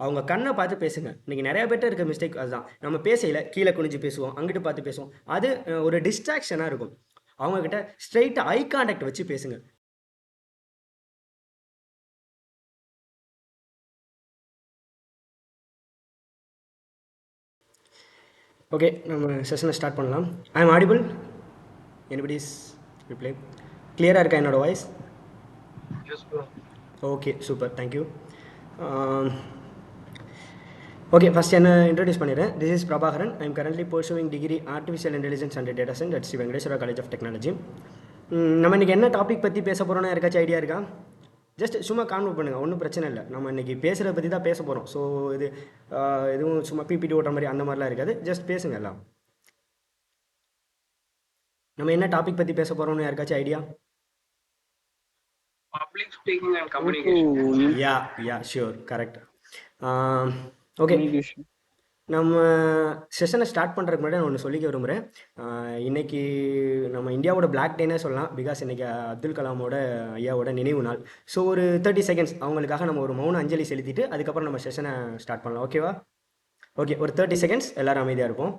அவங்க கண்ணை பார்த்து பேசுங்க. இன்னைக்கு நிறைய பேர்ட்ட இருக்க மிஸ்டேக் அதுதான். நம்ம பேசையில கீழே குனிஞ்சு பேசுவோம், அங்கிட்டு பார்த்து பேசுவோம். அது ஒரு டிஸ்ட்ராக்ஷனா இருக்கும். அவங்க கிட்ட ஸ்ட்ரெயிட்டா ஐ கான்டாக்ட் வச்சு பேசுங்க. ஓகே, நம்ம செஷனை ஸ்டார்ட் பண்ணலாம். I am audible? Anybody's reply? கிளியராக இருக்கா என்னோட voice? Okay, super, thank you. Okay, first என்ன இன்ட்ரடியூஸ் பண்ணிடுறேன். This is Prabhakaran. I am currently pursuing degree artificial intelligence and data science at Sri Venkateswara College of Technology. நம்ம இன்றைக்கி என்ன டாபிக் பற்றி பேச போகிறோன்னா யாருக்காச்சும் ஐடியா இருக்கா? ஜஸ்ட் சும்மா கான்வெர்ட் பண்ணுங்கள், ஒன்றும் பிரச்சனை இல்லை. நம்ம இன்றைக்கி பேசுகிறத பற்றி தான் பேச போகிறோம். ஸோ இது எதுவும் சும்மா பிபிடி ஓட்டுற மாதிரி அந்த மாதிரிலாம் இருக்காது. ஜஸ்ட் பேசுங்க எல்லாம். நம்ம என்ன டாபிக் பற்றி பேச போகிறோம்னு யாருக்காச்சும் idea? Public speaking and communication. Yeah sure, correct. Okay, நம்ம செஷனை ஸ்டார்ட் பண்ணுறதுக்கு முன்னாடி நான் ஒன்று சொல்லிக்க விரும்புகிறேன். இன்றைக்கி நம்ம இந்தியாவோட பிளாக் டேனே சொல்லலாம். பிகாஸ் இன்றைக்கி அப்துல் கலாமோட ஐயாவோட நினைவு நாள். ஸோ ஒரு 30 செகண்ட்ஸ் அவங்களுக்காக நம்ம ஒரு மௌன அஞ்சலி செலுத்திட்டு அதுக்கப்புறம் நம்ம செஷனை ஸ்டார்ட் பண்ணலாம். ஓகேவா? ஓகே, ஒரு 30 செகண்ட்ஸ் எல்லோரும் அமைதியாக இருப்போம்.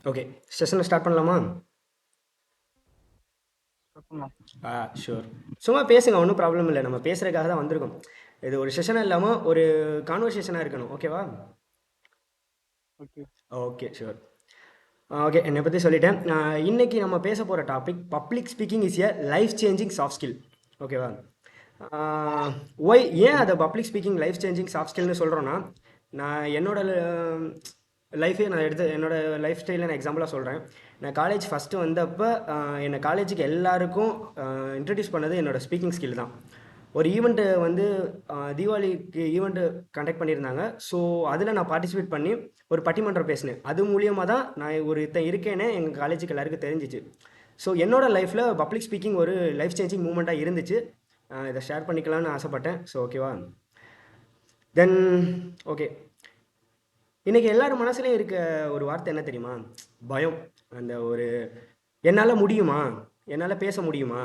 ஓகே, செஷனை ஸ்டார்ட் பண்ணலாமா? ஷூர். சும்மா பேசுங்க, ஒன்றும் ப்ராப்ளம் இல்லை. நம்ம பேசுகிறதுக்காக தான் வந்திருக்கோம். இது ஒரு செஷனாக இல்லாமல் ஒரு கான்வர்சேஷனாக இருக்கணும். ஓகேவா? Okay, sure. ஓகே, என்னை பற்றி சொல்லிட்டேன். இன்றைக்கி நம்ம பேச போகிற topic public speaking is a life changing soft skill. ஓகேவா? ஒய் ஏன் அதை public speaking life changing soft ஸ்கில்னு சொல்கிறோன்னா, நான் லைஃபே நான் என்னோடய லைஃப் ஸ்டைலில் நான் எக்ஸாம்பிளாக சொல்கிறேன். நான் காலேஜ் ஃபஸ்ட்டு வந்தப்போ என்னை காலேஜுக்கு எல்லாருக்கும் இன்ட்ரடியூஸ் பண்ணது என்னோடய ஸ்பீக்கிங் ஸ்கில் தான். ஒரு ஈவெண்ட்டு வந்து தீபாவளிக்கு ஈவெண்ட்டு கண்டக்ட் பண்ணியிருந்தாங்க. ஸோ அதில் நான் பார்ட்டிசிபேட் பண்ணி ஒரு பட்டிமன்றம் பேசினேன். அது மூலியமாக தான் நான் இருக்கேனே எங்கள் காலேஜுக்கு எல்லாருக்கும் தெரிஞ்சிச்சு. ஸோ என்னோடய லைஃப்பில் பப்ளிக் ஸ்பீக்கிங் ஒரு லைஃப் சேஞ்சிங் மூமெண்ட்டாக இருந்துச்சு. இதை ஷேர் பண்ணிக்கலாம்னு ஆசைப்பட்டேன். ஸோ ஓகேவா? தென் ஓகே, இன்றைக்கி எல்லாரும் மனசுலேயும் இருக்க ஒரு வார்த்தை என்ன தெரியுமா? பயம். அந்த ஒரு என்னால் முடியுமா, என்னால் பேச முடியுமா,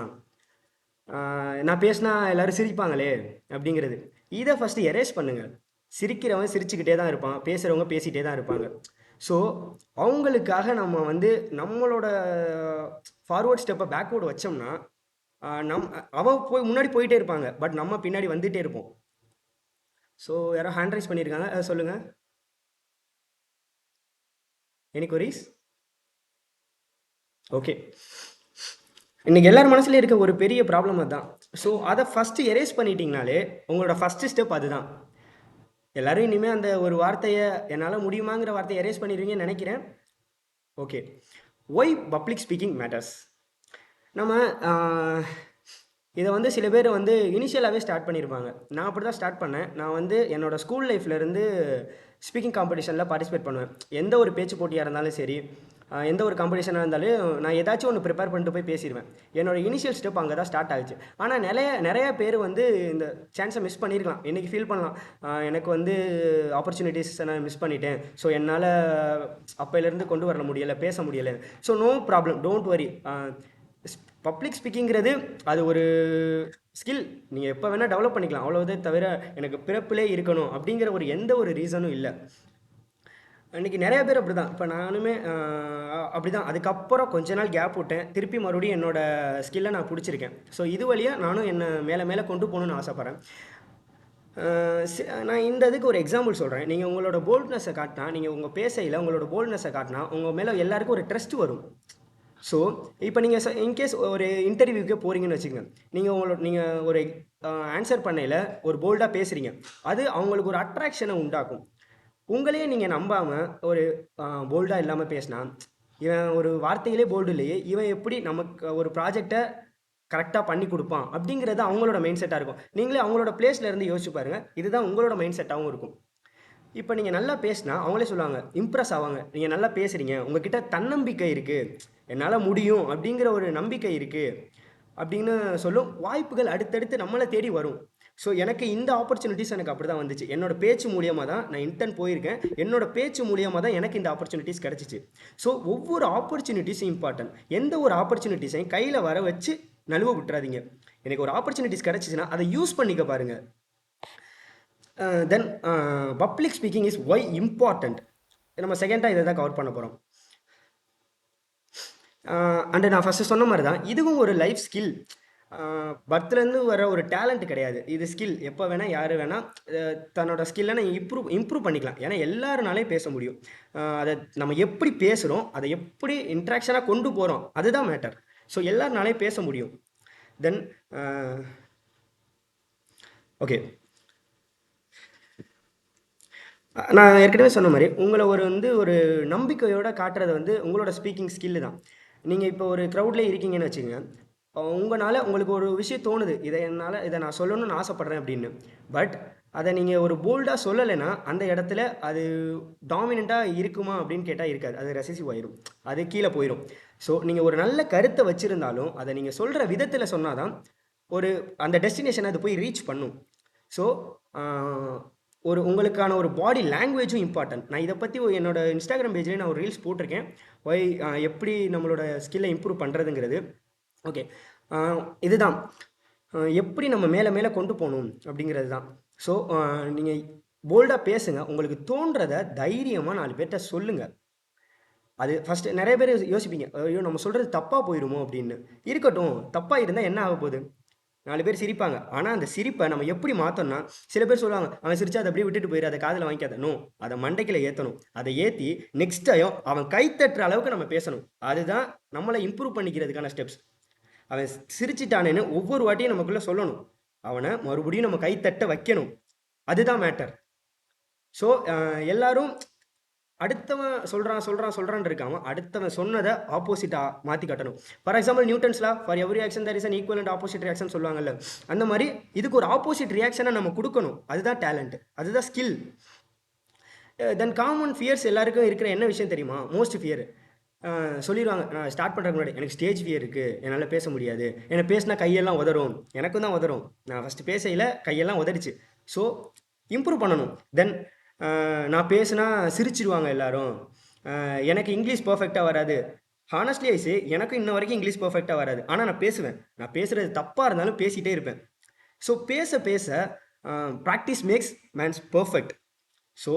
நான் பேசினா எல்லோரும் சிரிப்பாங்களே அப்படிங்கிறது. இதை ஃபஸ்ட்டு எரேஸ் பண்ணுங்கள். சிரிக்கிறவன் சிரிச்சுக்கிட்டே தான் இருப்பான், பேசுகிறவங்க பேசிகிட்டே தான் இருப்பாங்க. ஸோ அவங்களுக்காக நம்ம வந்து நம்மளோட ஃபார்வர்ட் ஸ்டெப்பை பேக்வேர்டு வச்சோம்னா அவன் முன்னாடி போயிட்டே இருப்பாங்க, பட் நம்ம பின்னாடி வந்துகிட்டே இருப்போம். ஸோ யாரோ ஹேண்ட் ரைஸ் பண்ணியிருக்காங்க, அதை சொல்லுங்கள். Any queries? ஓகே, இன்றைக்கி எல்லார் மனசுலேயும் இருக்க ஒரு பெரிய ப்ராப்ளம் அதுதான். ஸோ அதை ஃபஸ்ட்டு எரேஸ் பண்ணிட்டீங்கனாலே உங்களோட ஃபஸ்ட்டு ஸ்டெப் அதுதான். எல்லோரும் இனிமேல் அந்த ஒரு வார்த்தையை என்னால் முடியுமாங்கிற வார்த்தையை எரேஸ் பண்ணிடுவீங்கன்னு நினைக்கிறேன். Okay, why public speaking matters. நம்ம இதை வந்து சில பேர் வந்து இனிஷியலாகவே ஸ்டார்ட் பண்ணியிருப்பாங்க. நான் அப்படி தான் ஸ்டார்ட் பண்ணேன். நான் வந்து என்னோடய ஸ்கூல் லைஃப்லேருந்து ஸ்பீக்கிங் காம்படிஷனில் பார்ட்டிசிபேட் பண்ணுவேன். எந்த ஒரு பேச்சு போட்டியாக இருந்தாலும் சரி, எந்த ஒரு காம்படிஷனாக இருந்தாலும் நான் ஏதாச்சும் ஒன்று ப்ரிப்பேர் பண்ணிட்டு போய் பேசிடுவேன். என்னோடய இனிஷியல் ஸ்டெப் அங்கே தான் ஸ்டார்ட் ஆகிடுச்சு. ஆனால் நிறைய பேர் வந்து இந்த சான்ஸை மிஸ் பண்ணியிருக்கலாம். இன்றைக்கி ஃபீல் பண்ணலாம், எனக்கு வந்து ஆப்பர்ச்சுனிட்டிஸ் நான் மிஸ் பண்ணிட்டேன், ஸோ என்னால் அப்போலேருந்து கொண்டு வர முடியலை, பேச முடியலை. So no problem, don't worry. Public ஸ்பீக்கிங்கிறது அது ஒரு ஸ்கில். நீங்கள் எப்போ வேணால் டெவலப் பண்ணிக்கலாம். அவ்வளோதே தவிர எனக்கு பிறப்பிலே இருக்கணும் அப்படிங்கிற எந்த ஒரு ரீசனும் இல்லை. இன்றைக்கி நிறைய பேர் அப்படி தான். இப்போ நானுமே அப்படி தான். அதுக்கப்புறம் கொஞ்ச நாள் கேப் விட்டேன், திருப்பி மறுபடியும் என்னோடய ஸ்கில்லை நான் பிடிச்சிருக்கேன். ஸோ இது வழியாக நானும் என்னை மேலே கொண்டு போகணுன்னு ஆசைப்பட்றேன். நான் இந்த இதுக்கு ஒரு எக்ஸாம்பிள் சொல்கிறேன். நீங்கள் உங்களோட போல்ட்னஸை காட்டினா, நீங்கள் உங்கள் பேசையில் உங்களோட போல்ட்னஸை காட்டினா உங்கள் மேலே எல்லாருக்கும் ஒரு ட்ரஸ்ட் வரும். ஸோ இப்போ நீங்கள் இன்கேஸ் ஒரு இன்டர்வியூக்கே போகிறீங்கன்னு வச்சுக்கோங்க. நீங்கள் ஒரு ஆன்சர் பண்ணையில் ஒரு போல்டாக பேசுகிறீங்க, அது அவங்களுக்கு ஒரு அட்ராக்ஷனை உண்டாக்கும். உங்களையே நீங்கள் நம்பாமல் ஒரு போல்டாக இல்லாமல் பேசினா, இவன் ஒரு வார்த்தையிலே போல்டு இல்லையே, இவன் எப்படி நமக்கு ஒரு ப்ராஜெக்டை கரெக்டாக பண்ணி கொடுப்பான் அப்படிங்கிறது அவங்களோட மைண்ட் செட்டாக இருக்கும். நீங்களே அவங்களோட பிளேஸில் இருந்து யோசிச்சு பாருங்கள். இதுதான் உங்களோட மைண்ட் செட்டாகவும் இருக்கும். இப்போ நீங்கள் நல்லா பேசினா அவங்களே சொல்லுவாங்க, இம்ப்ரெஸ் ஆவாங்க. நீங்கள் நல்லா பேசுகிறீங்க, உங்ககிட்ட தன்னம்பிக்கை இருக்குது, என்னால் முடியும் அப்படிங்கிற ஒரு நம்பிக்கை இருக்குது அப்படின்னு சொல்லும். வாய்ப்புகள் அடுத்தடுத்து நம்மளை தேடி வரும். ஸோ எனக்கு இந்த ஆப்பர்ச்சுனிட்டிஸ் எனக்கு அப்படி தான் வந்துச்சு. என்னோட பேச்சு மூலியமாக தான் நான் இன்டர்ன் போயிருக்கேன். என்னோட பேச்சு மூலியமாக தான் எனக்கு இந்த ஆப்பர்ச்சுனிட்டிஸ் கிடச்சிச்சு. ஸோ ஒவ்வொரு ஆப்பர்ச்சுனிட்டிஸும் இம்பார்ட்டன்ட். எந்த ஒரு ஆப்பர்ச்சுனிட்டிஸையும் கையில் வர வச்சு நழுவ விட்டுறாதீங்க. எனக்கு ஒரு ஆப்பர்ச்சுனிட்டிஸ் கிடச்சிச்சின்னா அதை யூஸ் பண்ணிக்க பாருங்கள். Then public speaking is why important. நம்ம செகண்டாக இதை தான் கவர் பண்ண போகிறோம். அண்டு நான் ஃபஸ்ட்டு சொன்ன மாதிரி தான் இதுவும் ஒரு லைஃப் ஸ்கில். பர்த்லேருந்து வர ஒரு டேலண்ட் கிடையாது. இது ஸ்கில். எப்போ வேணால் யார் வேணால் தன்னோட ஸ்கில்லை நான் இம்ப்ரூவ் பண்ணிக்கலாம். ஏன்னா எல்லாருனாலையும் பேச முடியும். அதை நம்ம எப்படி பேசுகிறோம், அதை எப்படி இன்ட்ராக்ஷனாக கொண்டு போகிறோம், அதுதான் மேட்டர். ஸோ எல்லாருனாலையும் பேச முடியும். தென் ஓகே, நான் ஏற்கனவே சொன்ன மாதிரி உங்களை ஒரு நம்பிக்கையோடு காட்டுறது உங்களோட ஸ்பீக்கிங் ஸ்கில்லு தான். நீங்கள் இப்போ ஒரு க்ரௌட்லேயே இருக்கீங்கன்னு வச்சுக்கோங்க. உங்களால் உங்களுக்கு ஒரு விஷயம் தோணுது, இதை நான் சொல்லணும்னு ஆசைப்பட்றேன் அப்படின்னு. பட் அதை நீங்கள் ஒரு போல்டாக சொல்லலைன்னா அந்த இடத்துல அது டாமினண்ட்டாக இருக்குமா அப்படின்னு கேட்டால் இருக்காது. அது ரெசசிவ் ஆயிரும், அது கீழே போயிடும். ஸோ நீங்கள் ஒரு நல்ல கருத்தை வச்சுருந்தாலும் அதை நீங்கள் சொல்கிற விதத்தில் சொன்னால் தான் அந்த டெஸ்டினேஷனை அது போய் ரீச் பண்ணும். ஸோ உங்களுக்கான ஒரு பாடி லாங்குவேஜும் இம்பார்ட்டன்ட். நான் இதை பற்றி என்னோட இன்ஸ்டாகிராம் பேஜ்லேயே நான் ஒரு ரீல்ஸ் போட்டிருக்கேன். எப்படி நம்மளோட ஸ்கில்லை இம்ப்ரூவ் பண்ணுறதுங்கிறது. ஓகே, இதுதான் எப்படி நம்ம மேலே மேலே கொண்டு போகணும் அப்படிங்கிறது தான். ஸோ நீங்கள் போல்டாக பேசுங்க. உங்களுக்கு தோன்றதை தைரியமாக 4 பேர்கிட்ட சொல்லுங்கள். அது ஃபஸ்ட்டு நிறைய பேர் யோசிப்பீங்க, ஐயோ நம்ம சொல்கிறது தப்பாக போயிடுமோ அப்படின்னு. இருக்கட்டும், தப்பாக இருந்தால் என்ன ஆக போகுது? 4 பேர் சிரிப்பாங்க. ஆனால் அந்த சிரிப்பை நம்ம எப்படி மாற்றோம்னா, சில பேர் சொல்லுவாங்க அவன் சிரிச்சா அதை அப்படியே விட்டுட்டு போயிரு, அதை காதில் வாங்கிக்காத. நோ, அதை மண்டைக்கில் ஏற்றணும். அதை ஏற்றி நெக்ஸ்ட் டைம் அவன் கை தட்டுற அளவுக்கு நம்ம பேசணும். அதுதான் நம்மளை இம்ப்ரூவ் பண்ணிக்கிறதுக்கான ஸ்டெப்ஸ். அவன் சிரிச்சிட்டானேன்னு ஒவ்வொரு வாட்டியும் நமக்குள்ளே சொல்லணும். அவனை மறுபடியும் நம்ம கை தட்ட வைக்கணும். அதுதான் மேட்டர். ஸோ எல்லாரும் அடுத்தவன் சொல்கிறான் இருக்காம அடுத்தவன் சொன்னதை ஆப்போசிட்டாக மாற்றி காட்டணும். For example Newton's law, for every action there is an equal and opposite reaction சொல்லுவாங்கல்ல. அந்த மாதிரி இதுக்கு ஒரு ஆப்போசிட் ரியாக்ஷனை நம்ம கொடுக்கணும். அதுதான் டேலண்ட், அதுதான் ஸ்கில். தென் காமன் ஃபியர்ஸ் எல்லாருக்கும் இருக்கிற என்ன விஷயம் தெரியுமா? மோஸ்ட் ஃபியர் சொல்லிடுவாங்க, நான் ஸ்டார்ட் பண்ணுறதுக்கு முன்னாடி எனக்கு ஸ்டேஜ் ஃபியர் இருக்குது, என்னால் பேச முடியாது, என்னை பேசினா கையெல்லாம் உதறும். எனக்கும் தான் உதறும். நான் ஃபஸ்ட்டு பேசையில் கையெல்லாம் உதறிச்சு. ஸோ இம்ப்ரூவ் பண்ணணும். தென் நான் பேசுனா சிரிச்சிடுவாங்க எல்லாரும், எனக்கு இங்கிலீஷ் பர்ஃபெக்டாக வராது. ஹானஸ்ட்லி ஐஸு எனக்கும் இன்ன வரைக்கும் இங்கிலீஷ் பர்ஃபெக்டாக வராது. ஆனால் நான் பேசுவேன். நான் பேசுகிறது தப்பாக இருந்தாலும் பேசிகிட்டே இருப்பேன். ஸோ பேச practice makes mans perfect. So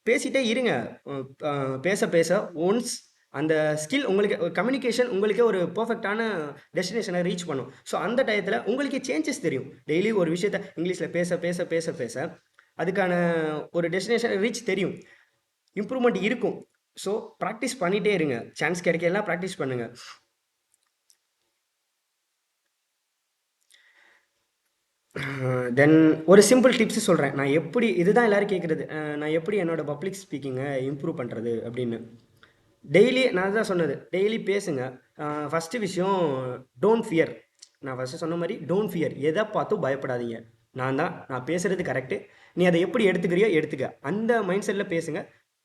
பேசிகிட்டே இருங்க. பேச ஒன்ஸ் அந்த ஸ்கில் உங்களுக்கு, கம்யூனிகேஷன் உங்களுக்கே ஒரு பர்ஃபெக்டான டெஸ்டினேஷனை ரீச் பண்ணும். ஸோ அந்த டயத்தில் உங்களுக்கே சேஞ்சஸ் தெரியும். டெய்லி ஒரு விஷயத்த இங்கிலீஷில் பேச அதுக்கான ஒரு டெஸ்டினேஷன் ரீச் தெரியும், இம்ப்ரூவ்மெண்ட் இருக்கும். ஸோ ப்ராக்டிஸ் பண்ணிகிட்டே இருங்க. சான்ஸ் கிடைக்கலாம் ப்ராக்டிஸ் பண்ணுங்கள். தென் ஒரு சிம்பிள் டிப்ஸ் சொல்கிறேன். நான் எப்படி, இதுதான் எல்லோரும் கேட்குறது, நான் எப்படி என்னோடய பப்ளிக் ஸ்பீக்கிங்கை இம்ப்ரூவ் பண்ணுறது அப்படின்னு. டெய்லி நான் தான் சொன்னது, டெய்லி பேசுங்க. ஃபஸ்ட்டு விஷயம், டோன்ட் ஃபியர். நான் ஃபஸ்ட்டு சொன்ன மாதிரி டோன்ட் ஃபியர். எதை பார்த்தும் பயப்படாதீங்க. நான் பேசுகிறது கரெக்டு, நீ அதை எப்படி எடுத்துக்கிறியோ எடுத்துக்க. அந்த மைண்ட் செட்டில் பேசுங்க.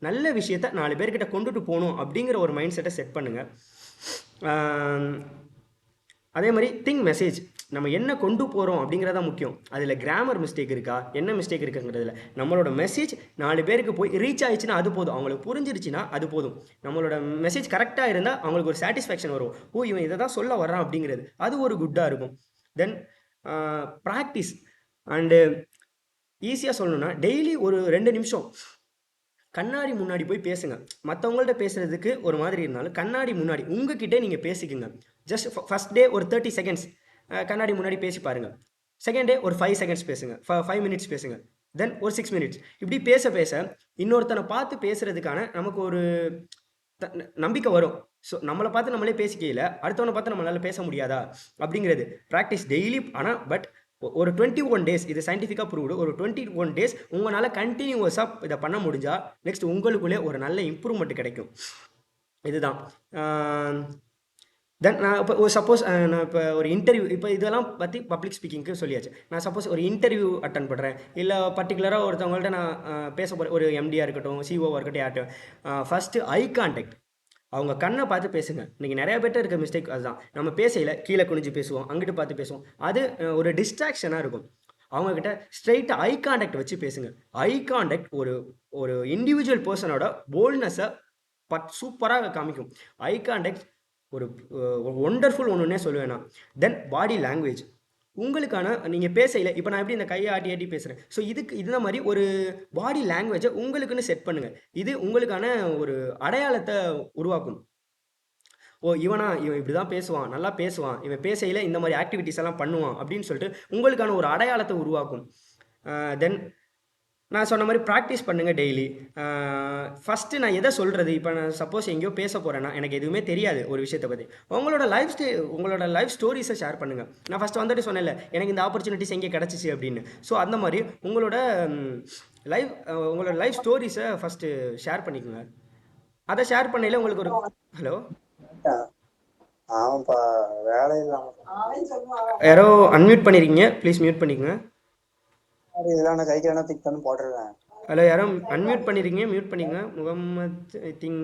நல்ல விஷயத்த 4 பேர்கிட்ட கொண்டுட்டு போகணும் அப்படிங்கிற ஒரு மைண்ட் செட்டை செட் பண்ணுங்கள். அதே மாதிரி திங்க் மெசேஜ். நம்ம என்ன கொண்டு போகிறோம் அப்படிங்கிறதா முக்கியம். அதில் கிராமர் மிஸ்டேக் இருக்கா, என்ன மிஸ்டேக் இருக்குங்கிறதுல நம்மளோட மெசேஜ் 4 பேருக்கு போய் ரீச் ஆயிடுச்சுன்னா அது போதும். அவங்களுக்கு புரிஞ்சிருச்சுன்னா அது போதும். நம்மளோட மெசேஜ் கரெக்டாக இருந்தால் அவங்களுக்கு ஒரு சாட்டிஸ்ஃபேக்ஷன் வரும். ஓ, இவன் இதை தான் சொல்ல வர்றான் அப்படிங்கிறது. அது ஒரு குட்டாக இருக்கும். தென் ப்ராக்டிஸ். அண்டு ஈஸியாக சொல்லணும்னா டெய்லி ஒரு 2 நிமிஷம் கண்ணாடி முன்னாடி போய் பேசுங்க. மற்றவங்கள்ட்ட பேசுகிறதுக்கு ஒரு மாதிரி இருந்தாலும் கண்ணாடி முன்னாடி உங்ககிட்டே நீங்கள் பேசிக்குங்க. ஜஸ்ட் ஃபஸ்ட் டே ஒரு 30 செகண்ட்ஸ் கண்ணாடி முன்னாடி பேசி பாருங்கள். செகண்ட் டே ஒரு 5 செகண்ட்ஸ் பேசுங்க, 5 மினிட்ஸ் பேசுங்க. தென் ஒரு 6 மினிட்ஸ். இப்படி பேச இன்னொருத்தனை பார்த்து பேசுகிறதுக்கான நமக்கு ஒரு நம்பிக்கை வரும். ஸோ நம்மளை பார்த்து நம்மளே பேசிக்கையில் அடுத்தவனை பார்த்து நம்மளால் பேச முடியாதா அப்படிங்கிறது ப்ராக்டிஸ் டெய்லி. ஆனால் பட் ஒரு 21 டேஸ், இது சயின்டிஃபிக்காக ப்ரூவ்டு, ஒரு 21 டேஸ் உங்களால் கண்டினியூவஸாக இதை பண்ண முடிஞ்சால் நெக்ஸ்ட் உங்களுக்குள்ளே ஒரு நல்ல இம்ப்ரூவ்மெண்ட் கிடைக்கும். இதுதான். தென் நான் இப்போ சப்போஸ் நான் இப்போ ஒரு இன்டர்வியூ, இப்போ இதெல்லாம் பற்றி பப்ளிக் ஸ்பீக்கிங்க்கு சொல்லியாச்சு. நான் சப்போஸ் ஒரு இன்டர்வியூ அட்டன் பண்ணுறேன், இல்லை பர்டிகுலராக ஒருத்தவங்கள்ட்ட நான் பேச போகிறேன், ஒரு எம்டியாக இருக்கட்டும், சிஓவாக இருக்கட்டும், யார்ட்டும் ஃபஸ்ட்டு ஐ கான்டாக்ட். அவங்க கண்ணை பார்த்து பேசுங்க. இன்றைக்கி நிறைய பேர்ட்ட இருக்க மிஸ்டேக் அதுதான். நம்ம பேசையில் கீழே குனிஞ்சு பேசுவோம், அங்கிட்டு பார்த்து பேசுவோம். அது ஒரு டிஸ்ட்ராக்ஷனாக இருக்கும். அவங்கக்கிட்ட ஸ்ட்ரெயிட்டாக ஐ கான்டாக்ட் வச்சு பேசுங்க. ஐ கான்டாக்ட் ஒரு ஒரு இண்டிவிஜுவல் பர்சனோட போல்ட்னஸை சூப்பராக காமிக்கும். ஐ கான்டாக்ட் ஒரு ஒண்டர்ஃபுல் ஒன்றுன்னே சொல்லுவேன் நான். தென் பாடி லாங்குவேஜ் உங்களுக்கான நீங்கள் பேசையில் இப்போ நான் எப்படி இந்த கையை ஆட்டி ஆட்டி பேசுகிறேன். ஸோ இந்த மாதிரி ஒரு பாடி லாங்குவேஜை உங்களுக்குன்னு செட் பண்ணுங்கள். இது உங்களுக்கான ஒரு அடையாளத்தை உருவாக்கும். ஓ இவன் இப்படி தான் பேசுவான், நல்லா பேசுவான், இவன் பேசையில் இந்த மாதிரி ஆக்டிவிட்டிஸ் எல்லாம் பண்ணுவான் அப்படின்னு சொல்லிட்டு உங்களுக்கான ஒரு அடையாளத்தை உருவாக்கும். தென் நான் சொன்ன மாதிரி ப்ராக்டிஸ் பண்ணுங்கள் டெய்லி. ஃபஸ்ட்டு நான் எதை சொல்கிறது, இப்போ நான் சப்போஸ் எங்கேயோ பேச போகிறேன்னா எனக்கு எதுவுமே தெரியாது ஒரு விஷயத்தை பற்றி, உங்களோட லைஃப் ஸ்டோரிஸை ஷேர் பண்ணுங்கள். நான் ஃபஸ்ட்டு வந்துட்டு சொன்னேன்ல எனக்கு இந்த ஆப்பர்ச்சுனிட்டிஸ் எங்கே கிடச்சிச்சு அப்படின்னு. ஸோ அந்த மாதிரி உங்களோட லைஃப் ஸ்டோரிஸை ஃபஸ்ட்டு ஷேர் பண்ணிக்கோங்க. அதை ஷேர் பண்ணையில் உங்களுக்கு ஒரு ஹலோ யாரோ அன்மியூட் பண்ணிருக்கீங்க, ப்ளீஸ் மியூட் பண்ணிக்கோங்க. ஹலோ யாரோ அன்மியூட் பண்ணிருக்கீங்க, மியூட் பண்ணிக்கோங்க. Mohammed I think.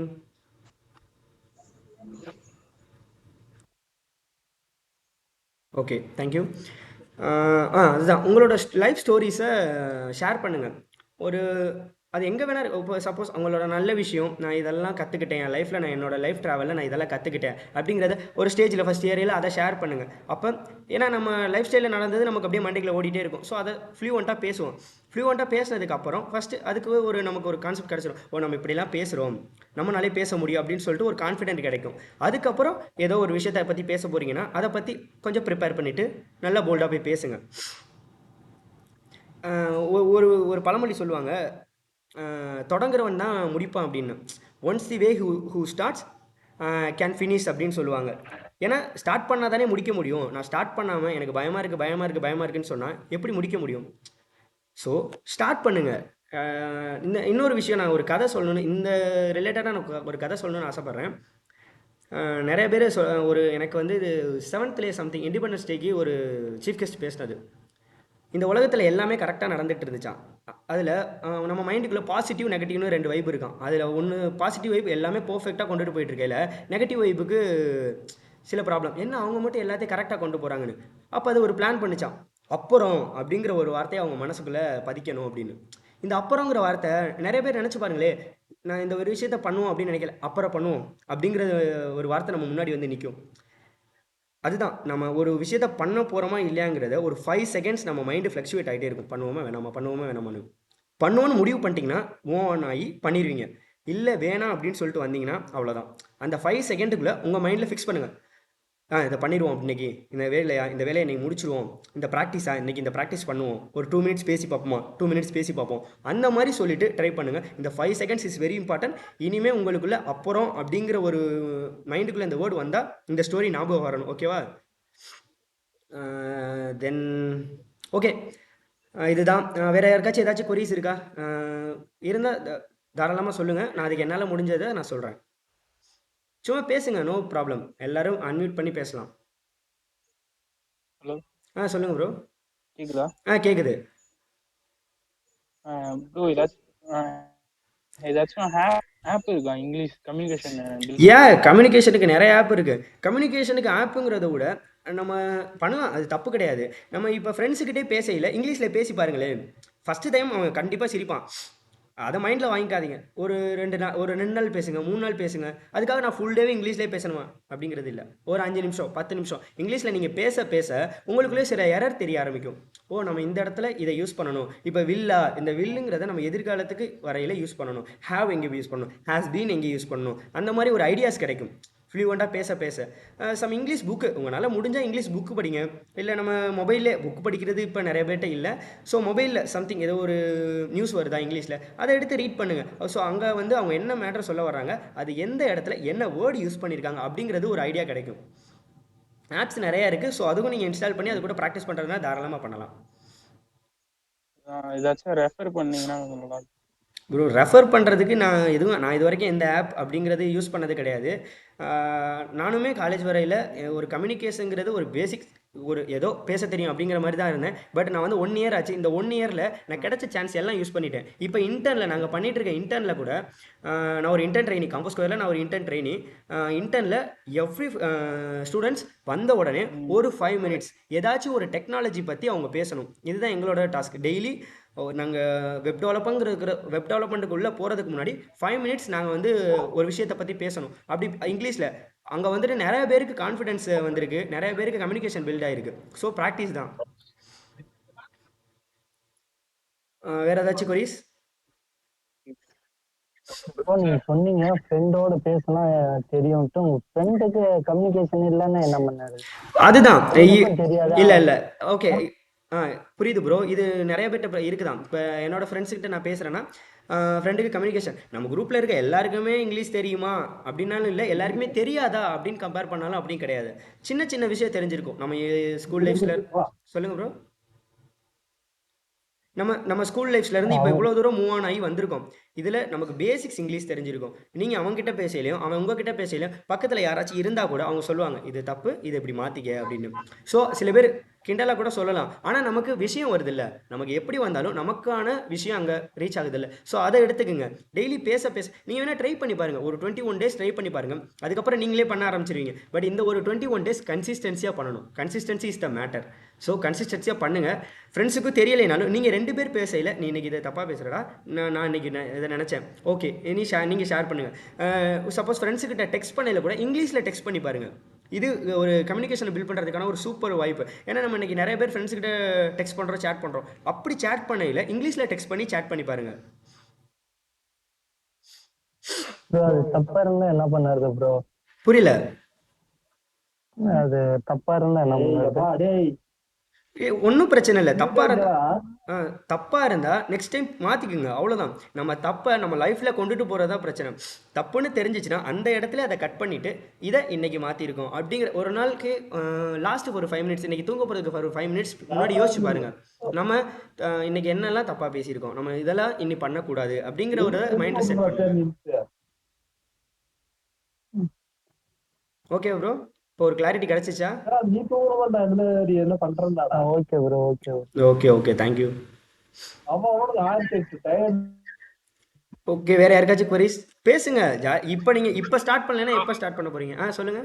Okay thank you. அதுதான் உங்களோட லைஃப் ஸ்டோரிஸை ஷேர் பண்ணுங்கள். அது எங்கே வேணால் இப்போ சப்போஸ் அவங்களோட நல்ல விஷயம், நான் இதெல்லாம் கற்றுக்கிட்டேன் என் லைஃப்பில், நான் என்னோடய லைஃப் ட்ராவலில் நான் இதெல்லாம் கற்றுக்கிட்டேன் அப்படிங்கிறத ஒரு ஸ்டேஜில் ஃபஸ்ட் இயரில் அதை ஷேர் பண்ணுங்கள். அப்போ ஏன்னா நம்ம லைஃப் ஸ்டைலில் நடந்தது நமக்கு அப்படியே மண்டைக்குள்ள ஓடிட்டே இருக்கும். ஸோ அதை ஃப்ளூவெண்ட்டாக பேசுவோம். ஃப்ளூவெண்ட்டாக பேசினதுக்கப்புறம் ஃபஸ்ட்டு அதுக்கு நமக்கு ஒரு கான்செப்ட் கிடச்சிடும். நம்ம இப்படிலாம் பேசுகிறோம், நம்மளாலே பேச முடியும் அப்படின்னு சொல்லிட்டு ஒரு கான்ஃபிடென்ட் கிடைக்கும். அதுக்கப்புறம் ஏதோ ஒரு விஷயத்தை பற்றி பேச போகிறீங்கன்னா அதை பற்றி கொஞ்சம் ப்ரிப்பேர் பண்ணிவிட்டு நல்லா போல்டாக போய் பேசுங்க. ஒரு பழமொழி சொல்லுவாங்க, தொடங்குறவன் தான் முடிப்பான் அப்படின்னு. Once the way who starts can finish அப்படின்னு சொல்லுவாங்க. ஏன்னா ஸ்டார்ட் பண்ணால் தானே முடிக்க முடியும். நான் ஸ்டார்ட் பண்ணாமல் எனக்கு பயமாக இருக்குன்னு சொன்னால் எப்படி முடிக்க முடியும்? ஸோ ஸ்டார்ட் பண்ணுங்கள். இன்னொரு விஷயம், நான் ஒரு கதை சொல்லணும்னு, இந்த ரிலேட்டடாக நான் ஒரு கதை சொல்லணும்னு ஆசைப்பட்றேன். நிறைய பேர் எனக்கு வந்து இது 7th சம்திங் இண்டிபெண்டன்ஸ் டேக்கு ஒரு சீஃப் கெஸ்ட் பேசினது. இந்த உலகத்தில் எல்லாமே கரெக்டாக நடந்துகிட்டு இருந்துச்சான். அதில் நம்ம மைண்டுக்குள்ளே பாசிட்டிவ் நெகட்டிவ்னு 2 வைப் இருக்கான். அதில் ஒன்று பாசிட்டிவ் வைப் எல்லாமே பர்ஃபெக்டாக கொண்டுட்டு போயிட்டுருக்கையில் நெகட்டிவ் வைப்புக்கு சில ப்ராப்ளம். என்ன அவங்க மட்டும் எல்லாத்தையும் கரெக்டாக கொண்டு போகிறாங்கன்னு. அப்போ அது ஒரு பிளான் பண்ணிச்சான். அப்புறம் அப்படிங்கிற ஒரு வார்த்தையை அவங்க மனசுக்குள்ளே பதிக்கணும் அப்படின்னு. இந்த அப்புறங்கிற வார்த்தை நிறைய பேர் நினச்சி பாருங்களே, நான் இந்த ஒரு விஷயத்த பண்ணுவோம் அப்படின்னு நினைக்கல, அப்புறம் பண்ணுவோம் அப்படிங்கிற ஒரு வார்த்தை நம்ம முன்னாடி வந்து நிற்கும். அதுதான் நம்ம ஒரு விஷயத்த பண்ண போகிறோமா இல்லையாங்கிறத ஒரு 5 செகண்ட்ஸ் நம்ம மைண்டு ஃப்ளக்சுவேட் ஆகிட்டே இருக்கும். பண்ணுவோமா வேணாமான்னு பண்ணுவோன்னு முடிவு பண்ணிட்டீங்கன்னா மூவ் ஆன் ஆகி பண்ணிடுவீங்க. இல்லை வேணாம் அப்படின்னு சொல்லிட்டு வந்தீங்கன்னா அவ்வளோதான். அந்த 5 செகண்டுக்குள்ளே உங்கள் மைண்டில் ஃபிக்ஸ் பண்ணுங்கள். இதை பண்ணிடுவோம் இன்றைக்கி, இந்த வேலையை இன்றைக்கி முடிச்சிடுவோம், இந்த இன்றைக்கி இந்த ப்ராக்டிஸ் பண்ணுவோம், ஒரு 2 மினிட்ஸ் பேசி பார்ப்போமா, 2 மினிட்ஸ் பேசி பார்ப்போம், அந்த மாதிரி சொல்லிவிட்டு ட்ரை பண்ணுங்கள். இந்த 5 செகண்ட்ஸ் இஸ் வெரி இம்பார்ட்டன்ட். இனிமேல் உங்களுக்குள்ளே அப்புறம் அப்படிங்கிற ஒரு மைண்டுக்குள்ளே இந்த வேர்டு வந்தால் இந்த ஸ்டோரி ஞாபகம் வரணும். ஓகேவா? தென் ஓகே, இதுதான். வேறு யாருக்காச்சும் ஏதாச்சும் கொரீஸ் இருக்கா? இருந்தால் தாராளமாக சொல்லுங்கள். நான் அதுக்கு என்னால் முடிஞ்சதை நான் சொல்கிறேன். சும்மா பேசுங்க, நோ ப்ராப்ளம். எல்லாரும் அன்மியூட் பண்ணி பேசலாம். ஹலோ. சொல்லுங்க ப்ரோ. கேக்குதா? கேக்குது ப்ரோ. ஏதாச்சும் ஆப் இருக்கா இங்கிலீஷ் கம்யூனிகேஷன்? கம்யூனிகேஷனுக்கு நிறைய ஆப் இருக்கு. கம்யூனிகேஷனுக்கு ஆப்புங்கிறத விட நம்ம பண்ணலாம், அது தப்பு கிடையாது. நம்ம இப்போ ஃப்ரெண்ட்ஸுக்கிட்டே பேசையில் இங்கிலீஷில் பேசி பாருங்களேன். ஃபஸ்ட்டு டைம் அவன் கண்டிப்பாக சிரிப்பான். அதை மைண்டில் வாங்கிக்காதீங்க. ஒரு 2 நாள் பேசுங்க, 3 நாள் பேசுங்க. அதுக்காக நான் ஃபுல் டேவே இங்கிலீஷ்லேயே பேசணுமா அப்படிங்கிறது இல்லை. ஒரு 5 நிமிஷம் 10 நிமிஷம் இங்கிலீஷில் நீங்கள் பேச உங்களுக்குள்ளே சில எரர் தெரிய ஆரம்பிக்கும். நம்ம இந்த இடத்துல இதை யூஸ் பண்ணணும். இப்போ இந்த வில்லுங்கிறத நம்ம எதிர்காலத்துக்கு வரையில் யூஸ் பண்ணணும். ஹேவ் எங்கே யூஸ் பண்ணணும், ஹேஸ் பீன் எங்கே யூஸ் பண்ணணும், அந்த மாதிரி ஒரு ஐடியாஸ் கிடைக்கும் ஃப்ளூவெண்ட்டாக பேச. சம் இங்கிலீஷ் புக்கு உங்களால் முடிஞ்சால் இங்கிலீஷ் புக்கு படிங்க. இல்லை நம்ம மொபைல்லே புக் படிக்கிறது இப்போ நிறைய பேர்ட்ட இல்லை. ஸோ மொபைலில் சம்திங் ஏதோ ஒரு நியூஸ் வருதா இங்கிலீஷில், அதை எடுத்து ரீட் பண்ணுங்கள். ஸோ அங்கே வந்து அவங்க என்ன மேட்டர் சொல்ல வர்றாங்க, அது எந்த இடத்துல என்ன வேர்டு யூஸ் பண்ணியிருக்காங்க அப்படிங்கிறது ஒரு ஐடியா கிடைக்கும். ஆப்ஸ் நிறையா இருக்குது. ஸோ அதுவும் நீங்கள் இன்ஸ்டால் பண்ணி அது கூட ப்ராக்டிஸ் பண்ணுறதுனா தாராளமாக பண்ணலாம். ஏதாச்சும் ரெஃபர் பண்ணிங்கன்னா ப்ரோ, ரெஃபர் பண்ணுறதுக்கு நான் இது வரைக்கும் எந்த ஆப் அப்படிங்கிறது யூஸ் பண்ணது கிடையாது. நானுமே காலேஜ் வரையில் ஒரு கம்யூனிகேஷனுங்கிறது ஒரு பேசிக் ஒரு ஏதோ பேச தெரியும் அப்படிங்கிற மாதிரி தான் இருந்தேன். பட் நான் வந்து 1 இயர் ஆச்சு. இந்த 1 இயரில் நான் கிடைச்ச சான்ஸ் எல்லாம் யூஸ் பண்ணிட்டேன். இப்போ இன்டர்னில் நாங்கள் பண்ணிட்டு இருக்க இன்டர்னில் கூட நான் ஒரு இன்டர்ன் ட்ரெயினி கம்போஸ் ஸ்கொயரில் நான் ஒரு இன்டர்ன் ட்ரெயினி. இன்டர்னில் எவ்ரி ஸ்டூடெண்ட்ஸ் வந்த உடனே ஒரு 5 மினிட்ஸ் ஏதாச்சும் ஒரு டெக்னாலஜி பற்றி அவங்க பேசணும். இதுதான் எங்களோட டாஸ்க். டெய்லி நாங்கள் வெப் டெவலப்மெண்ட்டுக்குள்ளே போகிறதுக்கு முன்னாடி 5 மினிட்ஸ் நாங்கள் வந்து ஒரு விஷயத்தை பற்றி பேசணும். அப்படி இங்கிலீஷில் அங்கே வந்துட்டு நிறைய பேருக்கு கான்ஃபிடென்ஸ் வந்திருக்கு, நிறைய பேருக்கு கம்யூனிகேஷன் பில்ட் ஆயிருக்கு. ஸோ ப்ராக்டிஸ் தான். வேறு ஏதாச்சும் கொரிஸ்? இப்போ நீங்க சொன்னீங்க ஃப்ரெண்டோட பேசினா தெரியும்ட்டு. உங்க ஃப்ரெண்டுக்கு கம்யூனிகேஷன் இல்லைன்னா என்ன பண்ணாரு? அதுதான் உங்களுக்கும் தெரியாதா? இல்லை இல்லை ஓகே புரியுது ப்ரோ. இது நிறைய பேர்ட்ட இருக்குதான். இப்போ என்னோட ஃப்ரெண்ட்ஸ்கிட்ட நான் பேசுகிறேன்னா ஃப்ரெண்டுக்கு கம்யூனிகேஷன் நம்ம குரூப்பில் இருக்க எல்லாருக்குமே இங்கிலீஷ் தெரியுமா அப்படின்னாலும் இல்லை, எல்லாருக்குமே தெரியாதா அப்படின்னு கம்பேர் பண்ணாலும் அப்படின்னு கிடையாது. சின்ன சின்ன விஷயம் தெரிஞ்சிருக்கும். நம்ம ஸ்கூல் லைஃப்ஸில் சொல்லுங்கள் ப்ரோ. நம்ம ஸ்கூல் லைஃப்ஸ்லேருந்து இப்போ இவ்வளோ தூரம் மூவ் ஆன் ஆகி வந்திருக்கோம். இதில் நமக்கு பேசிக்ஸ் இங்கிலீஷ் தெரிஞ்சிருக்கும். நீங்கள் அவங்ககிட்ட பேசலையும் அவன் உங்ககிட்ட பேசலையும் பக்கத்தில் யாராச்சும் இருந்தால் கூட அவங்க சொல்லுவாங்க இது தப்பு, இதை இப்படி மாற்றிக்க அப்படின்னு. ஸோ சில பேர் கிண்டலாக கூட சொல்லலாம். ஆனால் நமக்கு விஷயம் வருது இல்லை, நமக்கு எப்படி வந்தாலும் நமக்கான விஷயம் அங்கே ரீச் ஆகுது இல்லை. ஸோ அதை எடுத்துக்கோங்க. டெய்லி பேச நீங்கள் வேணால் ட்ரை பண்ணி பாருங்கள். ஒரு 21 days ட்ரை பண்ணி பாருங்கள். அதுக்கப்புறம் நீங்களே பண்ண ஆரம்பிச்சிருவீங்க. பட் இந்த ஒரு 21 days கன்சிஸ்டன்சியாக பண்ணணும். Consistency is the matter. So கன்சிஸ்டன்சியாக பண்ணுங்கள். ஃப்ரெண்ட்ஸுக்கும் தெரியலைனாலும் நீங்கள் 2 பேர் பேசையில் நீ இன்றைக்கி இதை தப்பாக பேசுகிறடா, நான் இன்றைக்கி இதை நினச்சேன், ஓகே நீங்கள் ஷேர் பண்ணுங்கள். சப்போஸ் ஃப்ரெண்ட்ஸுக்கிட்ட டெக்ஸ்ட் பண்ணையில் கூட இங்கிலீஷில் டெக்ஸ்ட் பண்ணி பாருங்கள். இது ஒரு கம்யூனிகேஷனை பில்ட் பண்ணுறதுக்கான ஒரு சூப்பர் வாய்ப்பு. ஏன்னா நம்ம இன்றைக்கி நிறைய பேர் ஃப்ரெண்ட்ஸ்கிட்ட டெக்ஸ்ட் பண்ணுறோம், சேட் பண்ணுறோம். அப்படி சேட் பண்ணையில் இங்கிலீஷில் டெக்ஸ்ட் பண்ணி சேட் பண்ணி பாருங்கள். அது தப்பா இருந்தா என்ன பண்ணாரு ப்ரோ? புரியல. அது தப்பா இருந்தா என்ன பண்ணாரு? ஒன்றும் பிரச்சனை இல்லை. தப்பாக இருந்தால் நெக்ஸ்ட் டைம் மாற்றிக்குங்க, அவ்வளோதான். நம்ம தப்பை நம்ம லைஃப்பில் கொண்டுட்டு போகிறதா பிரச்சனை. தப்புன்னு தெரிஞ்சிச்சுன்னா அந்த இடத்துல அதை கட் பண்ணிவிட்டு இதை இன்றைக்கி மாற்றிருக்கோம் அப்படிங்கிற ஒரு நாளுக்கு லாஸ்ட்டு ஒரு 5 மினிட்ஸ் இன்றைக்கி தூங்க போகிறதுக்கு ஒரு 5 மினிட்ஸ் முன்னாடி யோசிச்சு பாருங்கள். நம்ம இன்றைக்கி என்னெல்லாம் தப்பாக பேசியிருக்கோம், நம்ம இதெல்லாம் இன்னி பண்ணக்கூடாது அப்படிங்கிற ஒரு மைண்ட் செட் பண்ணுங்க. ஓகே ப்ரோ, இப்போ ஒரு கிளாரிட்டி கிடைச்சிச்சா? என்ன பண்றா? Okay bro, okay okay okay thank you. Okay, வேற யாருக்காச்சும் queries பேசுங்க. இப்போ நீங்கள் இப்போ ஸ்டார்ட் பண்ணலைன்னா எப்போ ஸ்டார்ட் பண்ண போறீங்க? சொல்லுங்க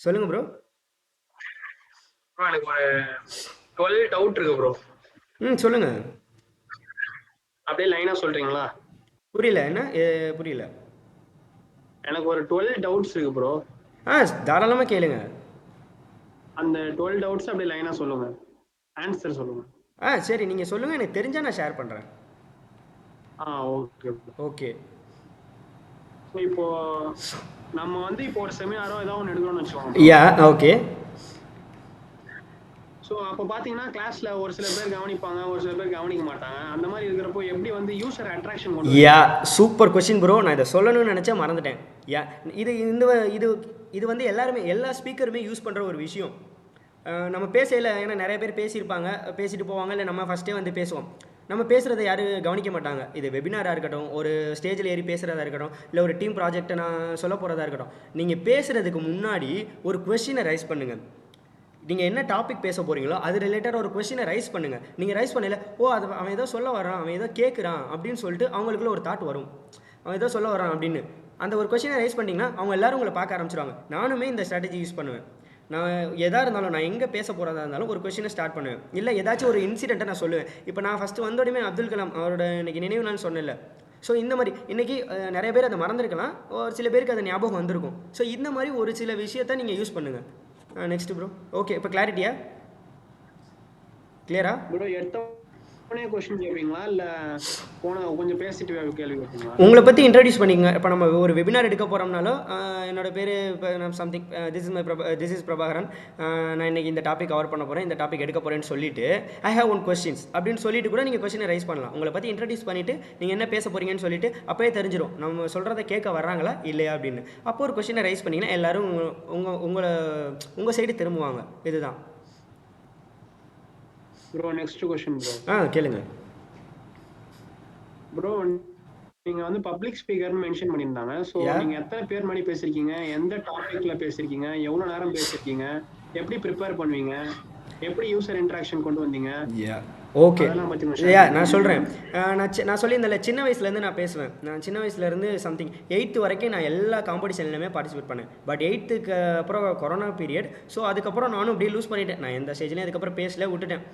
சொல்லுங்க ப்ரோ. எனக்கு ஒரு 12 டவுட் இருக்கு ப்ரோ. சொல்லுங்க. அப்படியே லைனா சொல்றீங்களா? புரியல, என்ன புரியல. எனக்கு ஒரு 12 டவுட்ஸ் இருக்கு ப்ரோ. தாராளமாக கேளுங்க. அந்த 12 டவுட்ஸ் அப்படியே லைனா சொல்லுங்க, ஆன்சர் சொல்லுங்க. சரி, நீங்கள் சொல்லுங்கள், எனக்கு தெரிஞ்சால் நான் ஷேர் பண்ணுறேன். Okay okay. இப்போ நம்ம வந்து இப்போ ஒரு செமினாரோ ஏதோ ஒன்று எடுக்கணும்னு வச்சுக்கோங்க. ஓகே. ஸோ அப்போ பார்த்தீங்கன்னா கிளாஸில் ஒரு சில பேர் கவனிப்பாங்க, ஒரு சில பேர் கவனிக்க மாட்டாங்க. அந்த மாதிரி இருக்கிறப்போ எப்படி வந்து யூசர் அட்ராக்ஷன் கொண்டு சூப்பர் கொஸ்டின் ப்ரோ. நான் இதை சொல்லணும்னு நினச்சேன், மறந்துட்டேன். இது வந்து எல்லா ஸ்பீக்கருமே யூஸ் பண்ணுற ஒரு விஷயம். நம்ம பேசையில் ஏன்னா நிறைய பேர் பேசியிருப்பாங்க, பேசிட்டு போவாங்க, இல்லை நம்ம ஃபஸ்ட்டே வந்து பேசுவோம். நம்ம பேசுகிறத யாரும் கவனிக்க மாட்டாங்க. இது வெபினாராக இருக்கட்டும், ஒரு ஸ்டேஜில் ஏறி பேசுகிறதா இருக்கட்டும், இல்லை ஒரு டீம் ப்ராஜெக்டை நான் சொல்ல போகிறதா இருக்கட்டும், நீங்கள் பேசுகிறதுக்கு முன்னாடி ஒரு கொஸ்டினை ரைஸ் பண்ணுங்கள். நீங்கள் என்ன டாபிக் பேச போகிறீங்களோ அது ரிலேட்டடாக ஒரு கொஸ்டினை ரைஸ் பண்ணுங்கள். நீங்கள் ரைஸ் பண்ணல, அவன் ஏதோ சொல்ல வரான், அவன் ஏதோ கேட்குறான் அப்படின்னு சொல்லிட்டு அவங்களுக்குள்ள ஒரு தாட் வரும், அவன் ஏதோ சொல்ல வரான் அப்படின்னு. அந்த ஒரு கொஸ்டினை ரைஸ் பண்ணிங்கன்னா அவங்க எல்லோரும் உங்களை பார்க்க ஆரம்பிச்சிருவாங்க. நானுமே இந்த ஸ்ட்ராட்டஜி யூஸ் பண்ணுவேன். நான் எதாக இருந்தாலும், நான் எங்கே பேச போகிறதா இருந்தாலும் ஒரு கொஸ்டினை ஸ்டார்ட் பண்ணுவேன். இல்லை ஏதாச்சும் ஒரு இன்சிடென்ட்டை நான் சொல்லுவேன். இப்போ நான் ஃபஸ்ட்டு வந்தோடனே அப்துல் கலாம் அவரோட இன்றைக்கி நினைவு நாள் சொன்னேன்ல. ஸோ இந்த மாதிரி இன்றைக்கி நிறைய பேர் அதை மறந்துருக்கலாம், ஒரு சில பேருக்கு அது ஞாபகம் வந்திருக்கும். ஸோ இந்த மாதிரி ஒரு சில விஷயத்தை நீங்கள் யூஸ் பண்ணுங்கள். Next bro. ஓகே, இப்போ கிளாரிட்டியா? கிளியரா ப்ரோ? கொஸ்டின் கேட்பீங்களா இல்லை கொஞ்சம் பேசிட்டு கேள்வி கேட்பீங்களா? உங்களை பற்றி இன்ட்ரடியூஸ் பண்ணிங்க. இப்போ நம்ம ஒரு வெபினார் எடுக்க போகிறோம்னாலும் என்னோட பேர் இப்போ நான் சம்திங் திஸ் இஸ் பிரபாகரன், நான் இன்றைக்கி இந்த டாபிக் கவர் பண்ண போகிறேன், இந்த டாபிக் எடுக்க போகிறேன்னு சொல்லிட்டு ஐ ஹேவ் ஒன் கொஸ்டின்ஸ் அப்படின்னு சொல்லிட்டு கூட நீங்கள் கொஸ்டினை ரைஸ் பண்ணலாம். உங்களை பற்றி இன்ட்ரடியூஸ் பண்ணிவிட்டு நீங்கள் என்ன பேச போகிறீங்கன்னு சொல்லிட்டு அப்போயே தெரிஞ்சிடும் நம்ம சொல்கிறத கேட்க வர்றாங்களா இல்லையா அப்படின்னு. அப்போ ஒரு கொஸ்டினை ரைஸ் பண்ணிங்கன்னா எல்லோரும் உங்கள் சைடு திரும்புவாங்க. இதுதான் ப்ரோ. Next question bro. கேளுங்க ப்ரோ. நீங்க வந்து பப்ளிக் ஸ்பீக்கர்னு மென்ஷன் பண்ணியிருந்தாங்க. ஸோ யா நீங்க எத்தனை பேர் முன்னாடி பேசியிருக்கீங்க? எந்த டாபிக்ல பேசியிருக்கீங்க? எவ்வளவு நேரம் பேசியிருக்கீங்க? எப்படி ப்ரிப்பேர் பண்ணுவீங்க? எப்படி யூசர் இன்டராக்ஷன் கொண்டு வந்தீங்க? யா ஓகே அதெல்லாம் பத்தி கொஞ்சம் ஷேர் யா பண்ணுங்க. நான் சொல்கிறேன். நான் சொல்லியிருந்தேன்ல, சின்ன வயசுலேருந்து நான் பேசுவேன். நான் சின்ன வயசுலேருந்து சம்திங் 8th வரைக்கும் நான் எல்லா காம்படிஷன்லையுமே பார்ட்டிசிபேட் பண்ணேன். பட் 8th அப்புறம் கொரோனா பீரியட். ஸோ அதுக்கப்புறம் நானும் அப்படியே லூஸ் பண்ணிட்டேன். நான் எந்த ஸ்டேஜ்லையும் அதுக்கப்புறம் பேசல, விட்டுட்டேன்.